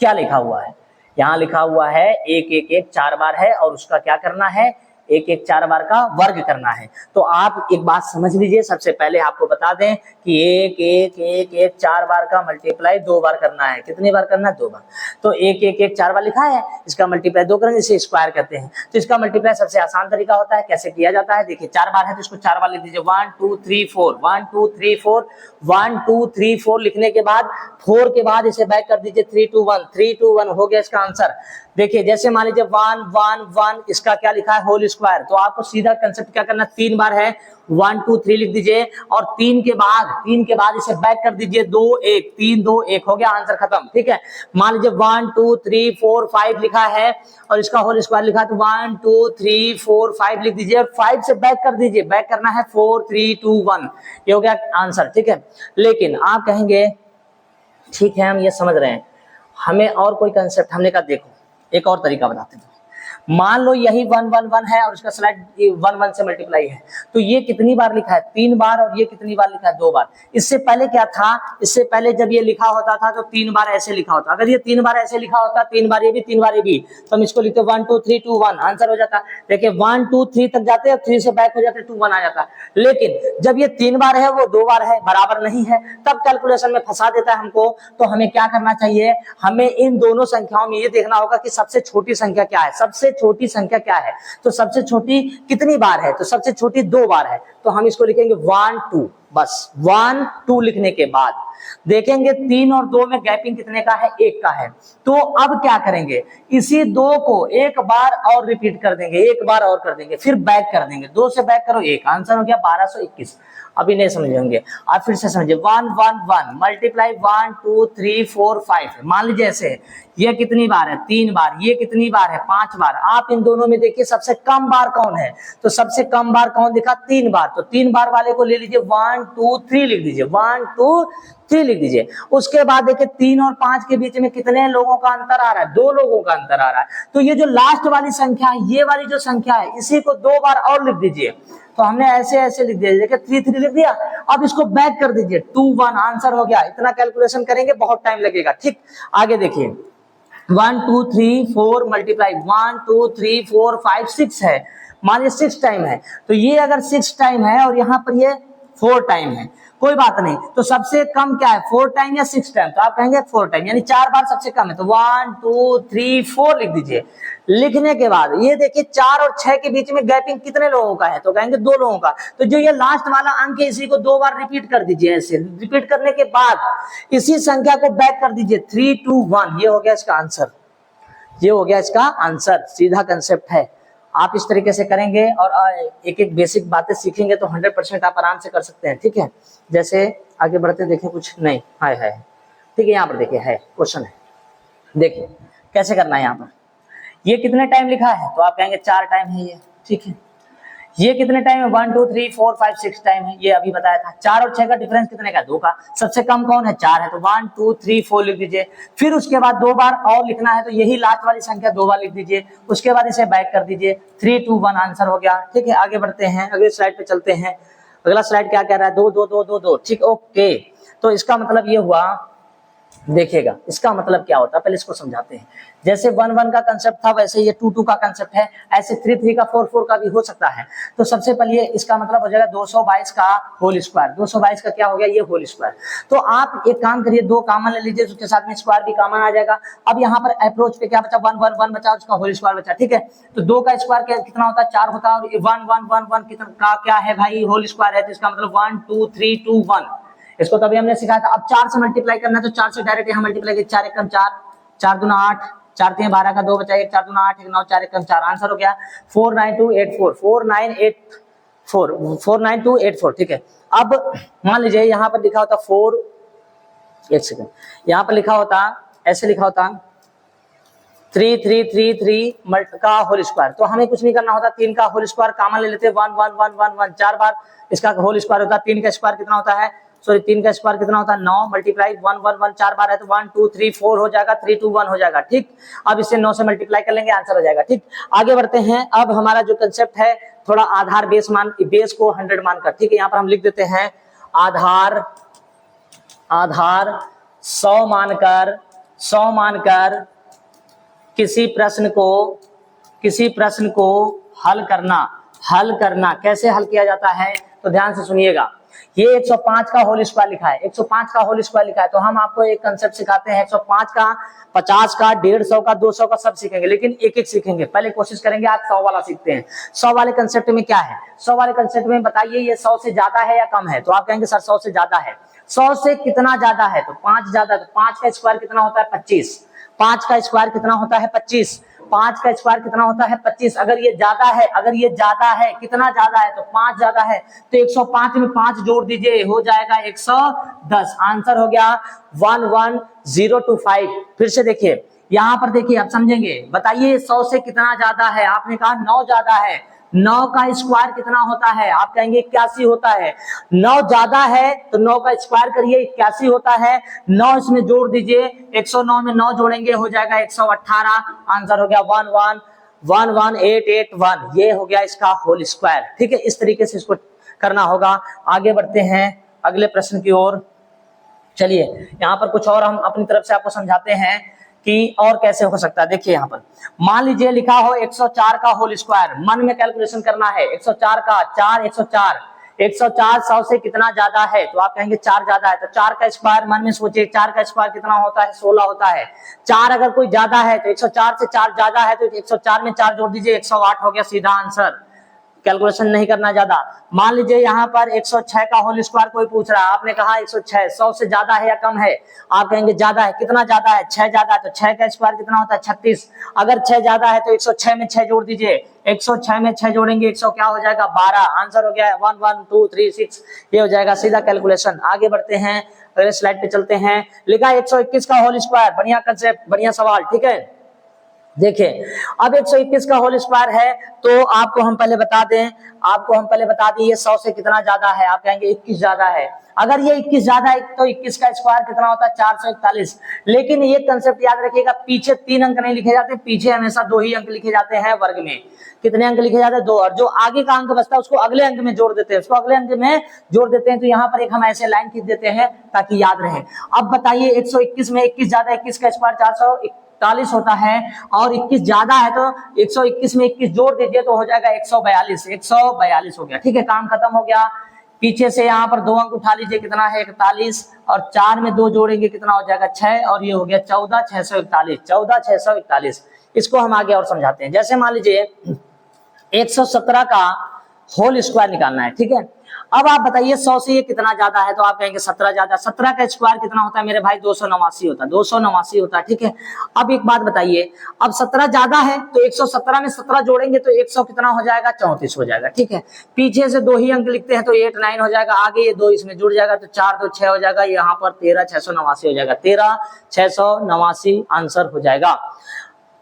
क्या लिखा हुआ है। यहाँ लिखा हुआ है 1 1 1 4 बार है और उसका क्या करना है, 1 1 4 बार का वर्ग करना है। तो आप एक बात समझ लीजिए, सबसे पहले आपको बता दें कि 1 1 1 1 4 बार का मल्टीप्लाई 2 बार करना है। कितनी बार करना है, 2 बार। तो 1 1 1 4 बार लिखा है, इसका मल्टीप्लाई 2 करेंगे, इसे स्क्वायर कहते हैं। तो इसका मल्टीप्लाई सबसे आसान तरीका होता है, कैसे किया जाता है, देखिए 4 बार है तो इसको 4 बार लिख दीजिए, 1 2 3 4 1 2 3 4 1 2 3 4 लिखने के बाद 4 के बाद इसे बैक कर दीजिए, 3 2 1 3 2 1 हो गया इसका आंसर। देखिए जैसे मान लीजिए 1 1 1, इसका क्या लिखा है होल स्क्वायर, तो आपको सीधा कंसेप्ट क्या करना, 3 बार है 1 2 3 लिख दीजिए और 3 के बाद इसे बैक कर दीजिए 2 1 3 2 1 हो गया, आंसर खत्म। ठीक है, मान लीजिए 1 2 3 4 5 लिखा है और इसका होल स्क्वायर लिखा है, तो 1 2 3 4 5 लिख दीजिए और 5 से बैक कर दीजिए, बैक करना है 4 3 2 1, ये हो गया आंसर। ठीक है, लेकिन आप कहेंगे ठीक है हम ये समझ रहे हैं, हमें और कोई कंसेप्ट, हमने कहा देखो एक और तरीका बताते हैं। मान लो यही 1 1 1 है और इसका स्लाइड 1 1 से मल्टीप्लाई है, तो ये कितनी बार लिखा है, 3 बार, और ये कितनी बार लिखा है, 2 बार। इससे पहले क्या था, इससे पहले जब ये लिखा होता था तो 3 बार ऐसे लिखा होता, अगर ये 3 बार ऐसे लिखा होता, 3 बार ये भी 3 बार ये भी, तो हम इसको लिखते 1 2 3 2 1, आंसर हो जाता। देखिए 1 2 3 तक जाते हैं, 3 से बैक हो जाते, 2 1 आ जाता। लेकिन जब ये 3 बार है वो 2 बार है, बराबर नहीं है, तब कैलकुलेशन में फंसा देता है हमको। तो हमें क्या करना चाहिए, हमें इन दोनों संख्याओं में ये देखना होगा कि सबसे छोटी संख्या क्या है, सबसे छोटी संख्या क्या है, तो सबसे छोटी कितनी बार है, तो सबसे छोटी 2 बार है, तो हम इसको लिखेंगे 1 2, बस 1 2 लिखने के बाद देखेंगे 3 और 2 में गैपिंग कितने का है, 1 का है। तो अब क्या करेंगे, इसी 2 को एक बार और रिपीट कर देंगे, एक बार और कर देंगे, फिर बैक कर देंगे, 2 से बैक करो 1, आंसर हो गया 1221। अभी नहीं समझेंगे आप, फिर से समझिए 1 1 1 मल्टीप्लाई 1 2 3 4 5, मान लीजिए ऐसे ये कितनी बार है, 3 बार, ये कितनी बार है, 5 बार। आप इन दोनों में देखिए सबसे कम बार कौन है, तो सबसे कम बार कौन दिखा, 3 बार, तो 3 बार वाले को ले लीजिए, 1 2 3 लिख दीजिए, 1 2 3 लिख दीजिए। उसके बाद देखिए 3 और 5 के बीच में कितने लोगों का अंतर आ रहा है, 2 लोगों का अंतर आ रहा है, तो ये जो लास्ट वाली संख्या है, ये वाली जो संख्या है, इसी को 2 बार और लिख दीजिए। तो हमने ऐसे ऐसे लिख दिया, देखिए 3 3 लिख दिया, अब इसको बैक कर दीजिए 2 1, आंसर हो गया। इतना कैलकुलेशन करेंगे बहुत टाइम लगेगा। ठीक, आगे देखिए 1 2 3 4 मल्टीप्लाई 1 2 3 4 5 6 है, मान लीजिए 6 टाइम है, तो ये अगर 6 टाइम है और यहाँ पर ये 4 टाइम है, कोई बात नहीं, तो सबसे कम क्या है, 4 टाइम या 6 टाइम, तो आप कहेंगे 4 टाइम, यानी 4 बार सबसे कम है, तो 1 2 3 4 लिख दीजिए। लिखने के बाद ये देखिए 4 और 6 के बीच में गैपिंग कितने लोगों का है, तो कहेंगे 2 लोगों का, तो जो ये लास्ट वाला अंक है इसी को 2 बार रिपीट कर दीजिए। ऐसे रिपीट करने के बाद इसी संख्या को बैक कर दीजिए 3 2 1, ये हो गया इसका आंसर, ये हो गया इसका आंसर। सीधा कंसेप्ट है, आप इस तरीके से करेंगे और एक एक बेसिक बातें सीखेंगे तो 100% आप आराम से कर सकते हैं। ठीक है, जैसे आगे बढ़ते देखें, कुछ नहीं है ठीक है, यहाँ पर देखिए है क्वेश्चन है, देखिए कैसे करना है। यहाँ पर ये कितने टाइम लिखा है, तो आप कहेंगे 4 टाइम है ये। ठीक है, ये कितने टाइम है, 1 2 3 4 5 6 टाइम है, ये अभी बताया था। 4 और 6 का डिफरेंस कितने का, 2 का, सबसे कम कौन है, 4 है, तो 1 2 3 4 लिख दीजिए। फिर उसके बाद 2 बार और लिखना है, तो यही लास्ट वाली संख्या 2 बार लिख दीजिए। उसके बाद इसे बैक कर दीजिए, 3 2 1, आंसर हो गया। ठीक है, आगे बढ़ते हैं, अगले स्लाइड पे चलते हैं। अगला स्लाइड क्या कह रहा है, 2 2 2 2 2। ठीक, ओके, तो इसका मतलब ये हुआ, देखिएगा इसका मतलब क्या होता है, पहले इसको समझाते हैं। जैसे 1 1 का कंसेप्ट था, वैसे ये 2 2 का कंसेप्ट है, ऐसे 3 3 का 4 4 का भी हो सकता है। तो सबसे पहले इसका मतलब हो जाएगा 222 का होल स्क्वायर। 222 का क्या हो गया, ये होल स्क्वायर। तो आप एक काम करिए, 2 कॉमन ले लीजिए, उसके साथ में स्क्वायर भी कॉमन आ जाएगा। अब यहाँ पर अप्रोच पे क्या बचा, 1 1 1 बचा, उसका होल स्क्वायर बचा। ठीक है, तो 2 का स्क्वायर कितना होता है, 4 होता है, और 1 1 1 1 कितना का क्या है भाई, होल स्क्वायर है, तो इसका मतलब 1 2 3 2 1। इसको तभी हमने सिखाया था। अब 4 से मल्टीप्लाई करना है, तो 4 से डायरेक्ट यहाँ मल्टीप्लाई किया, 4 1 4, 4 2 8, 4 3 12 का 2 बचा, 1 4 2 8, 1 9 4 1 4, आंसर हो गया 49284, 49284। ठीक है, अब मान लीजिए यहाँ पर लिखा होता 4, एक सेकंड, यहाँ पर लिखा होता, ऐसे लिखा होता 3 3 3 3 का होल स्क्वायर, तो हमें कुछ नहीं करना होता, 3 का होल स्क्वायर कॉमन ले लेते, 1 1 1 1 1, 4 बार इसका होल स्क्वायर होता है। 3 का स्क्वायर कितना होता है, सॉरी 3 का स्क्वायर कितना होता है, 9 मल्टीप्लाई 1 1 1, 4 बार है, तो 1 2 3 4 हो जाएगा, 3 2 1 हो जाएगा। ठीक, अब इसे 9 से मल्टीप्लाई कर लेंगे, आंसर हो जाएगा। ठीक, आगे बढ़ते हैं। अब हमारा जो कंसेप्ट है, थोड़ा आधार बेस को 100 मानकर, ठीक है, यहाँ पर हम लिख देते हैं आधार 100 मानकर किसी प्रश्न को हल करना। कैसे हल किया जाता है, तो ध्यान से सुनिएगा। ये 105 का होल स्क्वायर लिखा है, 105 का होल स्क्वायर लिखा है, तो हम आपको एक कंसेप्ट सिखाते हैं। 105 का, 50 का, 150 का, 200 का सब सीखेंगे, लेकिन एक एक सीखेंगे। पहले कोशिश करेंगे आज 100 वाला सीखते हैं। 100 वाले कंसेप्ट में क्या है, 100 वाले कंसेप्ट में बताइए ये 100 से ज्यादा है या कम है, तो आप कहेंगे सर 100 से ज्यादा है। 100 से कितना ज्यादा है, तो 5 ज्यादा है, तो 5 का स्क्वायर कितना होता है, 25। 5 का स्क्वायर कितना होता है, 25। 5 का स्क्वायर कितना होता है 25। अगर ये ज्यादा है, अगर ये ज्यादा है, कितना ज्यादा है तो 5 ज्यादा है, तो 105 में 5 जोड़ दीजिए, हो जाएगा 110। आंसर हो गया 11025। फिर से देखिए, यहां पर देखिए, आप समझेंगे। बताइए 100 से कितना ज्यादा है? आपने कहा 9 ज्यादा है। 9 का स्क्वायर कितना होता है? आप कहेंगे 81 होता है। 9 ज्यादा है तो 9 का स्क्वायर करिए, 81 होता है। 9 इसमें जोड़ दीजिए, 109 में 9 जोड़ेंगे, हो जाएगा 118। आंसर हो गया 11881। ये हो गया इसका होल स्क्वायर। ठीक है, इस तरीके से इसको करना होगा। आगे बढ़ते हैं अगले प्रश्न की ओर। चलिए, यहाँ पर कुछ और हम अपनी तरफ से आपको समझाते हैं कि और कैसे हो सकता है। देखिए यहाँ पर मान लीजिए लिखा हो 104 का होल स्क्वायर। मन में कैलकुलेशन करना है। 104 का 4, 104 100 से कितना ज्यादा है? तो आप कहेंगे 4 ज्यादा है, तो 4 का स्क्वायर मन में सोचिए। 4 का स्क्वायर कितना होता है? 16 होता है। 4 अगर कोई ज्यादा है तो 104 से 4 ज्यादा है, तो 104 में 4 जोड़ दीजिए, 108 हो गया सीधा आंसर। कैलकुलेशन नहीं करना ज्यादा। मान लीजिए यहाँ पर 106 का होल स्क्वायर कोई पूछ रहा है। आपने कहा 106 100 से ज्यादा है या कम है? आप कहेंगे ज्यादा है। कितना ज्यादा है? 6 ज्यादा है, तो 6 का स्क्वायर कितना होता है? 36। अगर 6 ज्यादा है तो 106 में 6 जोड़ दीजिए, 106 में 6 जोड़ेंगे, 100 क्या हो जाएगा? 12। आंसर हो गया 11236। ये हो जाएगा सीधा कैलकुलेशन। आगे बढ़ते हैं, अगले स्लाइड पे चलते हैं। लिखा 121 का होल स्क्वायर। बढ़िया कंसेप्ट, बढ़िया सवाल। ठीक है, देखिए अब 121 का होल स्क्वायर है, तो आपको हम पहले बता दें, ये 100 से कितना ज्यादा है? आप कहेंगे 21 ज्यादा है। अगर ये 21 ज्यादा है तो 21 का स्क्वायर कितना होता है? 441। लेकिन ये कंसेप्ट याद रखिएगा, पीछे 3 अंक नहीं लिखे जाते, पीछे हमेशा 2 ही अंक लिखे जाते हैं वर्ग में। कितने अंक लिखे जाते हैं? 2। और जो आगे का अंक बचता है उसको अगले अंक में जोड़ देते हैं, तो यहाँ पर एक हम ऐसे लाइन खींच देते हैं ताकि याद रहे। अब बताइए 121 में 21 ज्यादा, 21 का स्क्वायर 441 होता है, और 21 ज्यादा है तो 121 में 21 जोड़ दीजिए तो हो जाएगा 142। 142 हो गया। ठीक है, काम खत्म हो गया। पीछे से यहाँ पर 2 अंक उठा लीजिए, कितना है? 41। और 4 में 2 जोड़ेंगे, कितना हो जाएगा? 6। और ये हो गया 14641। 14641। इसको हम आगे और समझाते हैं। जैसे मान लीजिए 117 का होल स्क्वायर निकालना है। ठीक है, अब आप बताइए 100 से ये कितना ज्यादा है? तो आप कहेंगे 17 ज्यादा। 17 का स्क्वायर कितना होता है मेरे भाई? 289 होता है। 289 होता है। ठीक है, अब एक बात बताइए, अब 17 ज्यादा है तो 117 में 17 जोड़ेंगे तो 100 कितना हो जाएगा? 34 हो जाएगा। ठीक है, पीछे से 2 ही अंक लिखते हैं तो 89 हो जाएगा। आगे ये 2 इसमें जुड़ जाएगा तो 4 2 6 हो जाएगा। यहाँ पर 13689 हो जाएगा। 13689 आंसर हो जाएगा।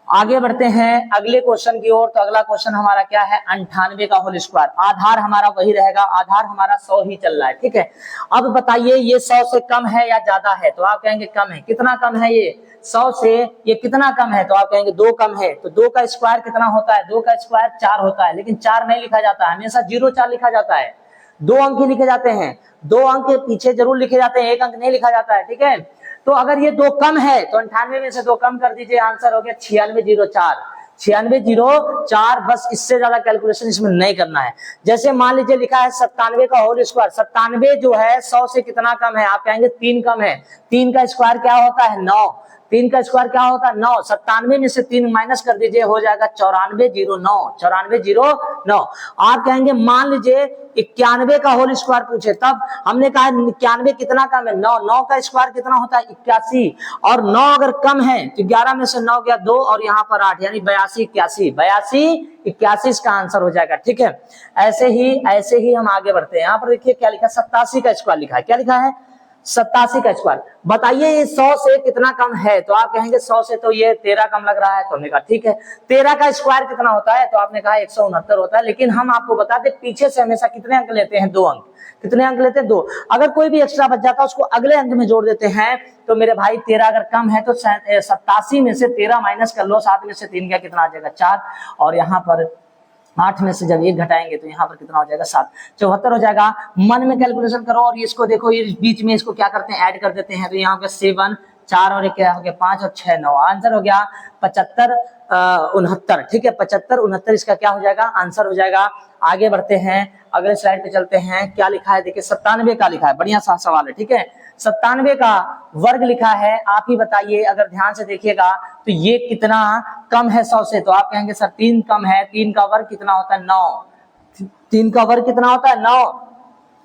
आगे बढ़ते हैं अगले क्वेश्चन की ओर। तो अगला क्वेश्चन हमारा क्या है? 98 का होल स्क्वायर। आधार हमारा वही रहेगा, आधार हमारा 100 ही चल रहा है। ठीक है, अब बताइए ये 100 से कम है या ज्यादा है? तो आप कहेंगे कम है। कितना कम है ये? 100 से ये कितना कम है? तो आप कहेंगे 2 कम है। तो 2 का स्क्वायर कितना होता है? 2 का स्क्वायर 4 होता है, लेकिन 4 नहीं लिखा जाता है, हमेशा 0-4 लिखा जाता है। 2 अंक ही लिखे जाते हैं। 2 अंक के पीछे जरूर लिखे जाते हैं, 1 अंक नहीं लिखा जाता है। ठीक है, तो अगर ये 2 कम है तो 98 में से 2 कम कर दीजिए, आंसर हो गया 9604। 9604। बस इससे ज्यादा कैलकुलेशन इसमें नहीं करना है। जैसे मान लीजिए लिखा है 97 का होल स्क्वायर। 97 जो है 100 से कितना कम है? आप कहेंगे 3 कम है। 3 का स्क्वायर क्या होता है? 9। 3 का स्क्वायर क्या होता है? 9। 97 में से 3 माइनस कर दीजिए, हो जाएगा 9409। 9409। आप कहेंगे मान लीजिए 91 का होल स्क्वायर पूछे, तब हमने कहा 91 कितना कम है? 9। 9 का स्क्वायर कितना होता है? 81। और 9 अगर कम है तो 11 में से 9 गया 2 और यहाँ पर 8, यानी 82 81। 82 81 इसका आंसर हो जाएगा। ठीक है, ऐसे ही हम आगे बढ़ते हैं। यहाँ पर देखिए क्या लिखा है? 87 का स्क्वायर लिखा है। क्या लिखा है? 87 का स्क्वायर। बताइए ये 100 से कितना कम है? तो आप कहेंगे 100 से तो ये 13 कम लग रहा है। तो हमने कहा ठीक है, 13 का स्क्वायर कितना होता है? तो आपने कहा 169 होता है। लेकिन हम आपको बता दें पीछे से हमेशा कितने अंक लेते हैं? 2 अंक। कितने अंक लेते हैं? 2। अगर कोई भी एक्स्ट्रा बच जाता है उसको अगले अंक में जोड़ देते हैं। तो मेरे भाई 13 अगर कम है तो 87 में से 13 माइनस कर लो, 7 में से 3 गया, कितना आ जाएगा? 4। और यहाँ पर 8 में से जब 1 घटाएंगे तो यहाँ पर कितना हो जाएगा? 7। 74 हो जाएगा। मन में कैलकुलेशन करो और इसको देखो, ये बीच में इसको क्या करते हैं? ऐड कर देते हैं। तो यहाँ पे 7 4 और 1 क्या हो गया? 5 और 6 9। आंसर हो गया 75 69। ठीक है, 75 69 इसका क्या हो जाएगा? आंसर हो जाएगा। आगे बढ़ते हैं, अगले स्लाइड पे चलते हैं। क्या लिखा है? देखिए 97 का लिखा है। बढ़िया सा सवाल है। ठीक है, 97 का वर्ग लिखा है। आप ही बताइए, अगर ध्यान से देखिएगा तो ये कितना कम है 100 से? तो आप कहेंगे सर 3 कम है। 3 का वर्ग कितना होता है? 9। 3 का वर्ग कितना होता है? 9।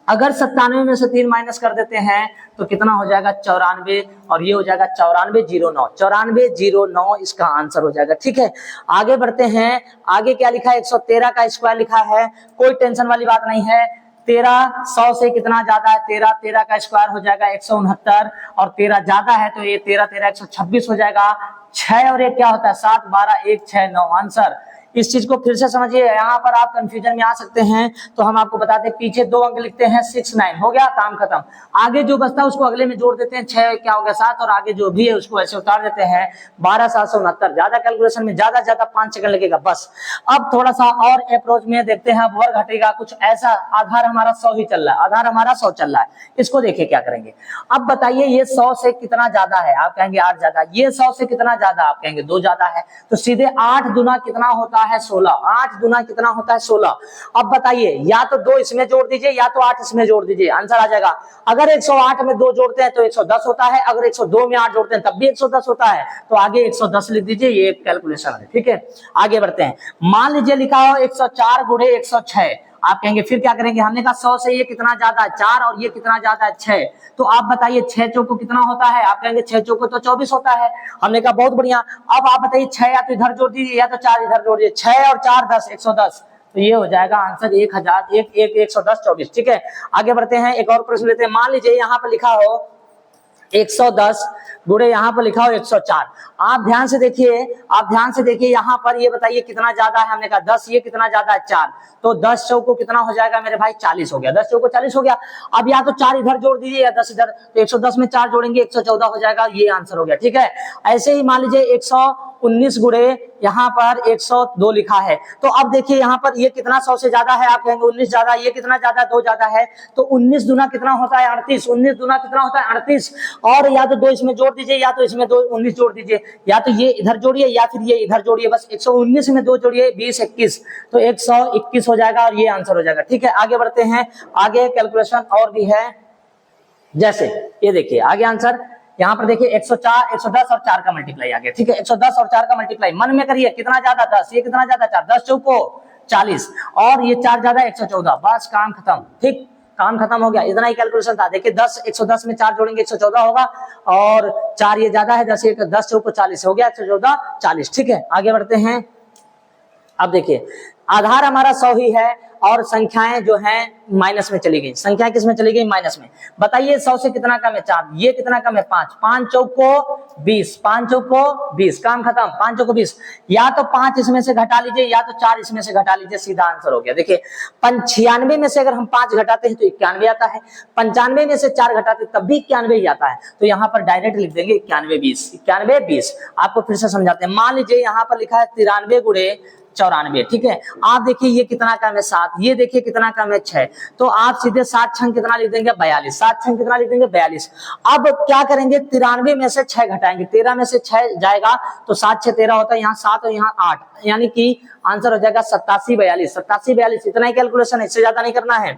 अगर 97 में से 3 माइनस कर देते हैं तो कितना हो जाएगा 94, और ये हो जाएगा 9409। 9409 इसका आंसर हो जाएगा। ठीक है, आगे बढ़ते हैं। आगे क्या लिखा है, 113 का स्क्वायर लिखा है, कोई टेंशन वाली बात नहीं है। 13 100 से कितना ज्यादा है, 13 का स्क्वायर हो जाएगा 169, और 13 ज्यादा है तो ये 13 126 हो जाएगा। 6 और 1 क्या होता है, 7 12 1 6 9 आंसर। इस चीज को फिर से समझिए, यहाँ पर आप कंफ्यूजन में आ सकते हैं, तो हम आपको बताते हैं पीछे 2 अंक लिखते हैं, 6 9 हो गया, काम खत्म। आगे जो बचता है उसको अगले में जोड़ देते हैं, 6 क्या हो गया 7, और आगे जो भी है उसको ऐसे उतार देते हैं। 12 769। ज्यादा कैलकुलेशन में ज्यादा 5 सेकंड लगेगा बस। अब थोड़ा सा और अप्रोच में देखते हैं, अब वर्ग घटेगा कुछ ऐसा। आधार हमारा 100 ही चल रहा है, आधार हमारा 100 चल रहा है, इसको देखिए क्या करेंगे। अब बताइए ये 100 से कितना ज्यादा है, आप कहेंगे 8 ज्यादा। ये 100 से कितना ज्यादा, आप कहेंगे 2 ज्यादा है। तो सीधे 8 दुना कितना होता है 16, 8 दुना कितना होता है 16। अब बताइए, या तो 2 इसमें जोड़ दीजिए या तो 8 इसमें जोड़ दीजिए, आंसर आ जाएगा। अगर 108 में 2 जोड़ते हैं तो 110 होता है, अगर 102 में 8 जोड़ते हैं तब भी 110 होता है, तो आगे 110 लिख दीजिए, ये एक कैलकुलेशन है। ठीक है, आगे बढ़ते हैं। मान लीजिए लिखा हो 104 गुणे 106, आप कहेंगे फिर क्या करेंगे, हमने कहा 100 से ये कितना ज्यादा है 4, और ये कितना ज्यादा है 6, तो आप बताइए 6 चौको कितना होता है, आप कहेंगे 6 चौको तो 24 होता है। हमने कहा बहुत बढ़िया। अब आप बताइए 6 या तो इधर जोड़ दीजिए या तो 4 इधर जोड़ दीजिए, 6 और 4 10 110, तो ये हो जाएगा आंसर 110 24। ठीक है, आगे बढ़ते हैं, एक और प्रश्न लेते हैं। मान लीजिए यहाँ पर लिखा हो 110 गुणे यहाँ पर लिखा हो 104। आप ध्यान से देखिए, यहाँ पर ये बताइए कितना ज्यादा है, हमने कहा 10, ये कितना ज्यादा है 4, तो 10 चौको कितना हो जाएगा मेरे भाई 40 हो गया, 10 चौको 40 हो गया। अब या तो 4 इधर जोड़ दीजिए या 10 इधर, तो 110 में 4 जोड़ेंगे 114 हो जाएगा, ये आंसर हो गया। ठीक है, ऐसे ही मान लीजिए 119 गुणे यहाँ पर 102 लिखा है, तो अब देखिए यहाँ पर ये कितना 100 से ज्यादा है, आप कहेंगे 19 ज्यादा, ये कितना ज्यादा 2 ज्यादा है, तो 19 दुना कितना होता है 38, 19 दुना कितना होता है 38, और या तो 2 इसमें जोड़ दीजिए या तो इसमें 2 19 जोड़ दीजिए, या तो ये इधर जोड़िए या फिर ये इधर जोड़िए, बस 119 में 2 जोड़िए 20 21, तो 121 हो जाएगा, और ये आंसर हो जाएगा। ठीक है, आगे बढ़ते हैं। आगे कैलकुलेशन और भी है, जैसे ये देखिए आगे आंसर, यहाँ पर देखिए 104 110 और 4 का मल्टीप्लाई आ गया। ठीक है, 110 और 4 का मल्टीप्लाई मन में करिए, कितना ज्यादा 10, ये कितना ज्यादा 4, 10 चौको 40, और ये 4 ज्यादा 114, बस काम खत्म। ठीक, काम खत्म हो गया, इतना ही कैलकुलेशन था। देखिए 110 में 4 जोड़ेंगे 114 होगा, और 4 ये ज्यादा है, 10 चौको 40 हो गया, 114 40। ठीक है, आगे बढ़ते हैं। अब देखिए आधार हमारा 100 ही है, और संख्याएं जो हैं माइनस में चली गई, संख्याएं किस में चली गई, माइनस में। बताइए 100 से कितना कम है 4, ये कितना कम है 5, 5 चौको 20, 5 चौको 20, काम खत्म, 5 चौको 20, या तो 5 इसमें से घटा लीजिए या तो 4 इसमें से घटा लीजिए, सीधा आंसर हो गया। देखिए 96 में से अगर हम 5 घटाते हैं तो 91 आता है, 95 में से 4 घटाते तब भी 91 ही आता है, तो यहाँ पर डायरेक्ट लिख देंगे 91 20, 91 20। आपको फिर से समझाते हैं। मान लीजिए यहाँ पर लिखा है 93 गुणे 94। ठीक है, आप देखिए ये कितना कम है 7, ये देखिए कितना कम है 6, तो आप सीधे 7 छंग कितना लिख देंगे 42, 7 छंग कितना लिख देंगे 42। अब क्या करेंगे, 93 में से 6 घटाएंगे, 13 में से 6 जाएगा तो 7 6 13 होता है, यहाँ 7 और यहाँ 8, यानी कि आंसर हो जाएगा 87 42, 87 42। इतना ही कैलकुलेशन है, इससे ज्यादा नहीं करना है।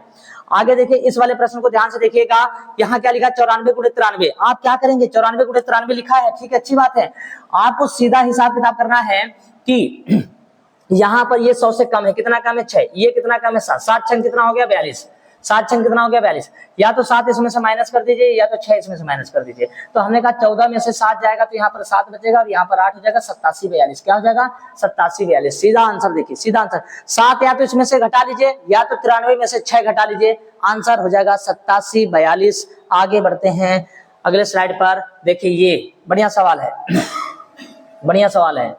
आगे देखिए इस वाले प्रश्न को ध्यान से देखिएगा, यहाँ क्या लिखा 94 गुणे 93, आप क्या करेंगे 94 गुणे 93 लिखा है, ठीक है अच्छी बात है। आपको सीधा हिसाब किताब करना है कि यहाँ पर ये 100 से कम है, कितना कम है 6, ये कितना कम है 7, 7 छंग कितना हो गया 42, 7 छंग कितना हो गया 42, या तो 7 इसमें से माइनस कर दीजिए या तो 6 इसमें से माइनस कर दीजिए। तो हमने कहा 14 में से 7 जाएगा तो यहाँ पर 7 बचेगा और यहाँ पर 8 हो जाएगा, 87 42। क्या हो जाएगा 87 42, सीधा आंसर। देखिए सीधा आंसर 7 या तो इसमें से घटा लीजिए या तो 93 में से 6 घटा लीजिए, आंसर हो जाएगा 87 42। आगे बढ़ते हैं अगले स्लाइड पर। देखिए ये बढ़िया सवाल है, बढ़िया सवाल है।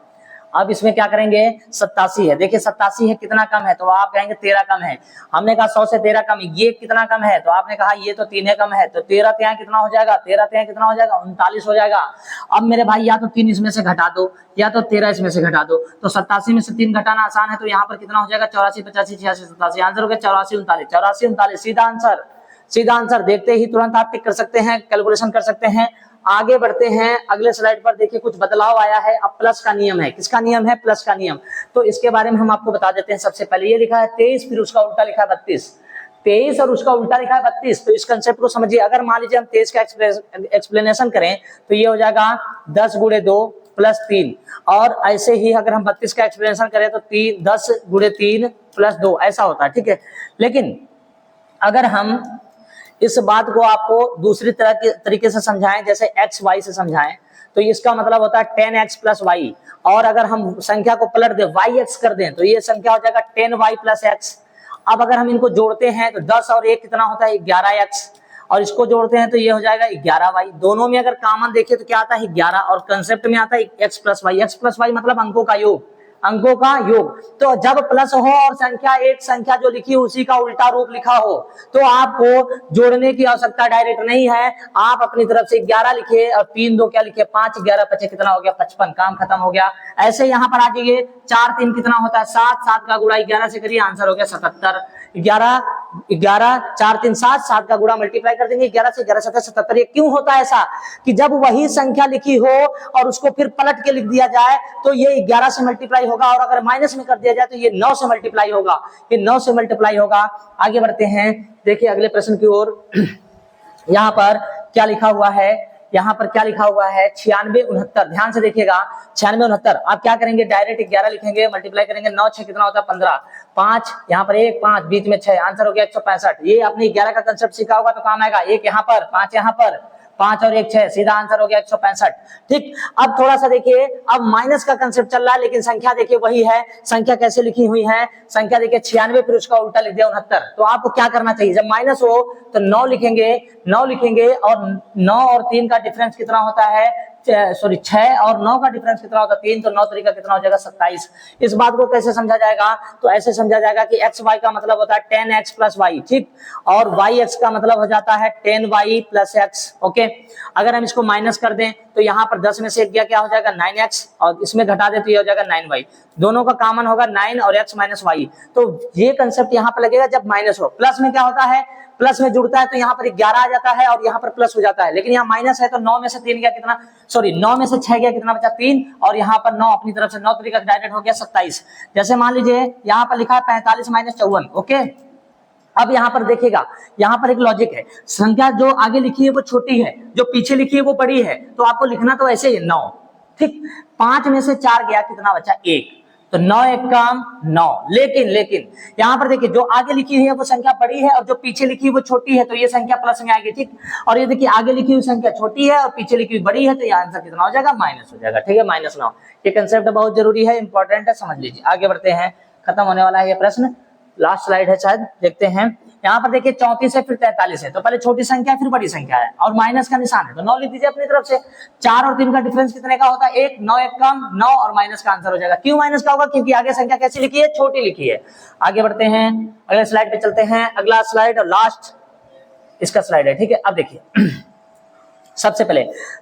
अब इसमें क्या करेंगे 87 है, देखिए 87 है, कितना कम है, तो आप कहेंगे 13 कम है। हमने कहा 100 से 13 कम, ये कितना कम है, तो आपने कहा ये तो 3 कम है, तो 13 3 कितना हो जाएगा, 13 3 कितना हो जाएगा 39 हो जाएगा। अब मेरे भाई या तो 3 इसमें से घटा दो या तो 13 इसमें से घटा दो, तो 87 में से 3 घटाना आसान है, तो यहाँ पर कितना हो जाएगा 84 85 86 87, आंसर हो गया 84 39, 84 39, सीधा आंसर, सीधा आंसर। देखते ही तुरंत आप टिक कर सकते हैं, कैलकुलेशन कर सकते हैं। आगे बढ़ते हैं अगले स्लाइड पर। देखिए कुछ बदलाव आया है, अब प्लस का नियम है। किसका नियम है, प्लस का नियम। तो इसके बारे में हम आपको बता देते हैं। सबसे पहले ये लिखा है 23, फिर उसका उल्टा लिखा है 32, 23 और उसका उल्टा लिखा है 32। तो इस कंसेप्ट को समझिए। अगर मान लीजिए हम 23 का एक्सप्लेनेशन करें तो ये हो जाएगा 10 गुणे 2 प्लस 3, और ऐसे ही अगर हम 32 का एक्सप्लेनेशन करें तो 10 गुणे 3 प्लस 2, ऐसा होता है। ठीक है, लेकिन अगर हम इस बात को आपको दूसरी तरह के तरीके से समझाएं, जैसे x y से समझाएं, तो इसका मतलब होता है 10x प्लस वाई। और अगर हम संख्या को पलट दें yx कर दें तो ये संख्या हो जाएगा 10y प्लस x। अब अगर हम इनको जोड़ते हैं तो 10 और 1 कितना होता है 11x, और इसको जोड़ते हैं तो ये हो जाएगा 11y। दोनों में अगर कॉमन देखें तो क्या आता है 11, और कंसेप्ट में आता है x प्लस वाई मतलब अंकों का योग, अंकों का योग। तो जब प्लस हो और संख्या एक संख्या जो लिखी है उसी का उल्टा रूप लिखा हो तो आपको जोड़ने की आवश्यकता डायरेक्ट नहीं है, आप अपनी तरफ से 11 लिखिए और 3 2 क्या लिखिए 5, 11 5 कितना हो गया 55, काम खत्म हो गया। ऐसे यहाँ पर आ जाइए 4 3 कितना होता है 7, 7 का गुणा 11 से करिए, आंसर हो गया 77। 11 11 4 3 7, 7 का गुणा मल्टीप्लाई कर देंगे 11 से, 11 7 77। ये क्यों होता है ऐसा कि जब वही संख्या लिखी हो और उसको फिर पलट के लिख दिया जाए तो ये 11 से मल्टीप्लाई होगा, और अगर माइनस में कर दिया जाए तो ये 9 से मल्टीप्लाई होगा, ये 9 से मल्टीप्लाई होगा। आगे बढ़ते हैं, देखिए अगले प्रश्न की ओर। यहाँ पर क्या लिखा हुआ है, यहाँ पर क्या लिखा हुआ है 96 69। ध्यान से देखिएगा 96 69। आप क्या करेंगे डायरेक्ट 11 लिखेंगे, मल्टीप्लाई करेंगे 9 6 कितना होता है 15, 5 यहाँ पर 1 5 बीच में 6, आंसर हो गया 165। ये आपने 11 का कंसेप्ट सीखा होगा तो काम आएगा। 1 यहाँ पर 5 यहाँ पर 5 और 1 6, सीधा आंसर हो गया 165। ठीक, अब थोड़ा सा देखिए, अब माइनस का कंसेप्ट चल रहा है लेकिन संख्या देखिए वही है। संख्या कैसे लिखी हुई है, संख्या देखिए 96 फिर उसका उल्टा लिख दिया 69। तो आपको क्या करना चाहिए, जब माइनस हो तो 9 लिखेंगे, 9 लिखेंगे, और 9 और 3 का डिफरेंस कितना होता है, सॉरी 6 और 9 का डिफरेंस कितना होता है 3, तो 9 तरीका कितना हो जाएगा 27। इस बात को कैसे समझा जाएगा, तो ऐसे समझा जाएगा कि एक्स वाई का मतलब होता है 10x प्लस वाई, ठीक, और वाई एक्स का मतलब हो जाता है 10y प्लस एक्स। ओके, अगर हम इसको माइनस कर दें तो यहाँ पर 10 में से एक गया क्या हो जाएगा 9x, और इसमें घटा दे तो ये हो जाएगा 9y। दोनों का कॉमन होगा 9 और x माइनस वाई। तो ये कंसेप्ट यहाँ पर लगेगा जब माइनस हो। प्लस में क्या होता है, प्लस में जुड़ता है तो यहाँ पर 11 आ जाता है और यहाँ पर प्लस हो जाता है, लेकिन यहाँ माइनस है तो 9 में से 3 गया कितना, सॉरी 9 में से 6 गया कितना बचा 3, और यहाँ पर 9 अपनी तरफ से 9 तरीका डायरेक्ट हो गया 27। जैसे मान लीजिए यहाँ पर लिखा है 45 माइनस 54। ओके, अब यहाँ पर देखिएगा, यहाँ पर एक लॉजिक है, संख्या जो आगे लिखी है वो छोटी है, जो पीछे लिखी है वो बड़ी है, तो आपको लिखना तो ऐसे ही 9। ठीक, 5 में से 4 गया कितना बचा 1, तो 9 एक काम 9। लेकिन यहाँ पर देखिए जो आगे लिखी है वो संख्या बड़ी है और जो पीछे लिखी है वो छोटी है, तो ये संख्या प्लस में आएगी। ठीक, और ये देखिए आगे लिखी हुई संख्या छोटी है और पीछे लिखी हुई बड़ी है, तो ये आंसर कितना हो जाएगा माइनस हो जाएगा। ठीक है, -9। ये कंसेप्ट बहुत जरूरी है, इंपॉर्टेंट है, समझ लीजिए। आगे बढ़ते हैं, खत्म होने वाला है ये प्रश्न, लास्ट स्लाइड है शायद, देखते हैं। यहाँ पर देखिए 34 है फिर 43 है, तो पहले छोटी संख्या है फिर बड़ी संख्या है और माइनस का निशान है, तो 9 लिख दीजिए अपनी तरफ से। 4 और 3 का डिफरेंस कितने का होता है 1, 9 एक कम 9, और माइनस का आंसर हो जाएगा। क्यों माइनस का होगा, क्योंकि आगे संख्या कैसी लिखी है, छोटी लिखी है। आगे बढ़ते हैं, अगले स्लाइड पे चलते हैं, अगला स्लाइड और लास्ट इसका स्लाइड है। ठीक है, अब देखिए सबसे पहले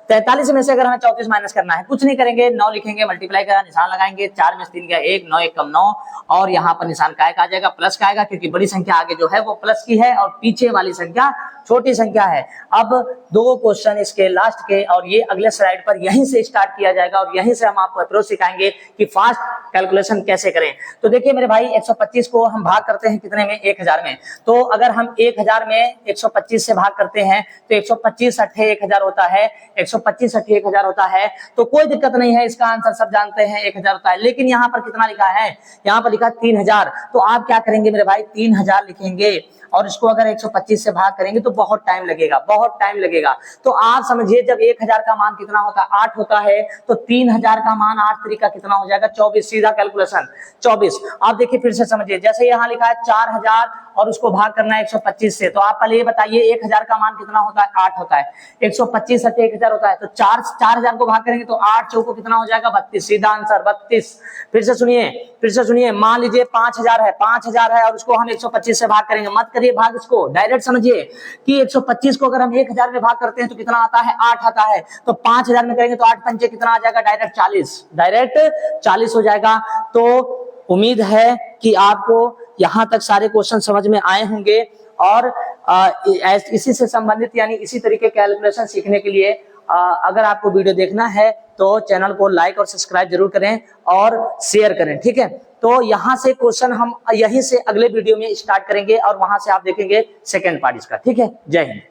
43 में से अगर हमें 34 माइनस करना है, कुछ नहीं करेंगे, 9 लिखेंगे, मल्टीप्लाई करा, निशान लगाएंगे, 4 में से 3 गया 1, 9 एक कम 9, और यहाँ पर निशान काय का आ जाएगा, प्लस का आएगा, क्योंकि बड़ी संख्या आगे जो है वो प्लस की है और पीछे वाली संख्या छोटी संख्या है। अब 2 क्वेश्चन इसके लास्ट के, और ये अगले स्लाइड पर यहीं से स्टार्ट किया जाएगा और यहीं से हम आपको अप्रोच सिखाएंगे कि फास्ट कैलकुलेशन कैसे करें। तो देखिए मेरे भाई 125 को हम भाग करते हैं कितने में, 1000 में। तो अगर हम 1000 में 125 से भाग करते हैं तो 125 अट्ठे 1000 होता है, 125 अट्ठे 1000 होता है, तो कोई दिक्कत नहीं है, इसका आंसर सब जानते हैं 1000 होता है। लेकिन यहाँ पर कितना लिखा है, यहाँ पर लिखा 3000, तो आप क्या करेंगे मेरे भाई 3000 लिखेंगे और इसको अगर 125 से भाग करेंगे तो बहुत टाइम लगेगा, बहुत टाइम लगेगा। तो आप समझिए जब 1000 का मान कितना होता है 8 होता है, तो 3000 का मान 8 तरीका कितना हो जाएगा 24, सीधा कैलकुलेशन 24। आप देखिए फिर से समझिए, जैसे यहाँ लिखा है 4000 और उसको भाग करना है 125 से, तो आप पहले ये बताइए 1000 का मान कितना होता है 8 होता है, 125 अट्ठे 1000 होता है, तो 4000 को भाग करेंगे तो 8 चौको कितना हो जाएगा 32, सीधा आंसर 32। फिर से सुनिए, मान लीजिए 5000 है और उसको हम 125 से भाग करेंगे, मत करिए भाग, इसको डायरेक्ट समझिए कि 125 को अगर हम 1000 में भाग करते हैं तो कितना आता है 8 आता है, तो 5000 में करेंगे तो 8 पंचे कितना आ जाएगा, डायरेक्ट 40 हो जाएगा। तो उम्मीद है कि आपको यहाँ तक सारे क्वेश्चन समझ में आए होंगे, और इसी से संबंधित यानी इसी तरीके कैलकुलेशन सीखने के लिए अगर आपको वीडियो देखना है तो चैनल को लाइक और सब्सक्राइब जरूर करें और शेयर करें। ठीक है, तो यहाँ से क्वेश्चन हम यहीं से अगले वीडियो में स्टार्ट करेंगे और वहां से आप देखेंगे सेकेंड पार्ट इसका। ठीक है, जय हिंद।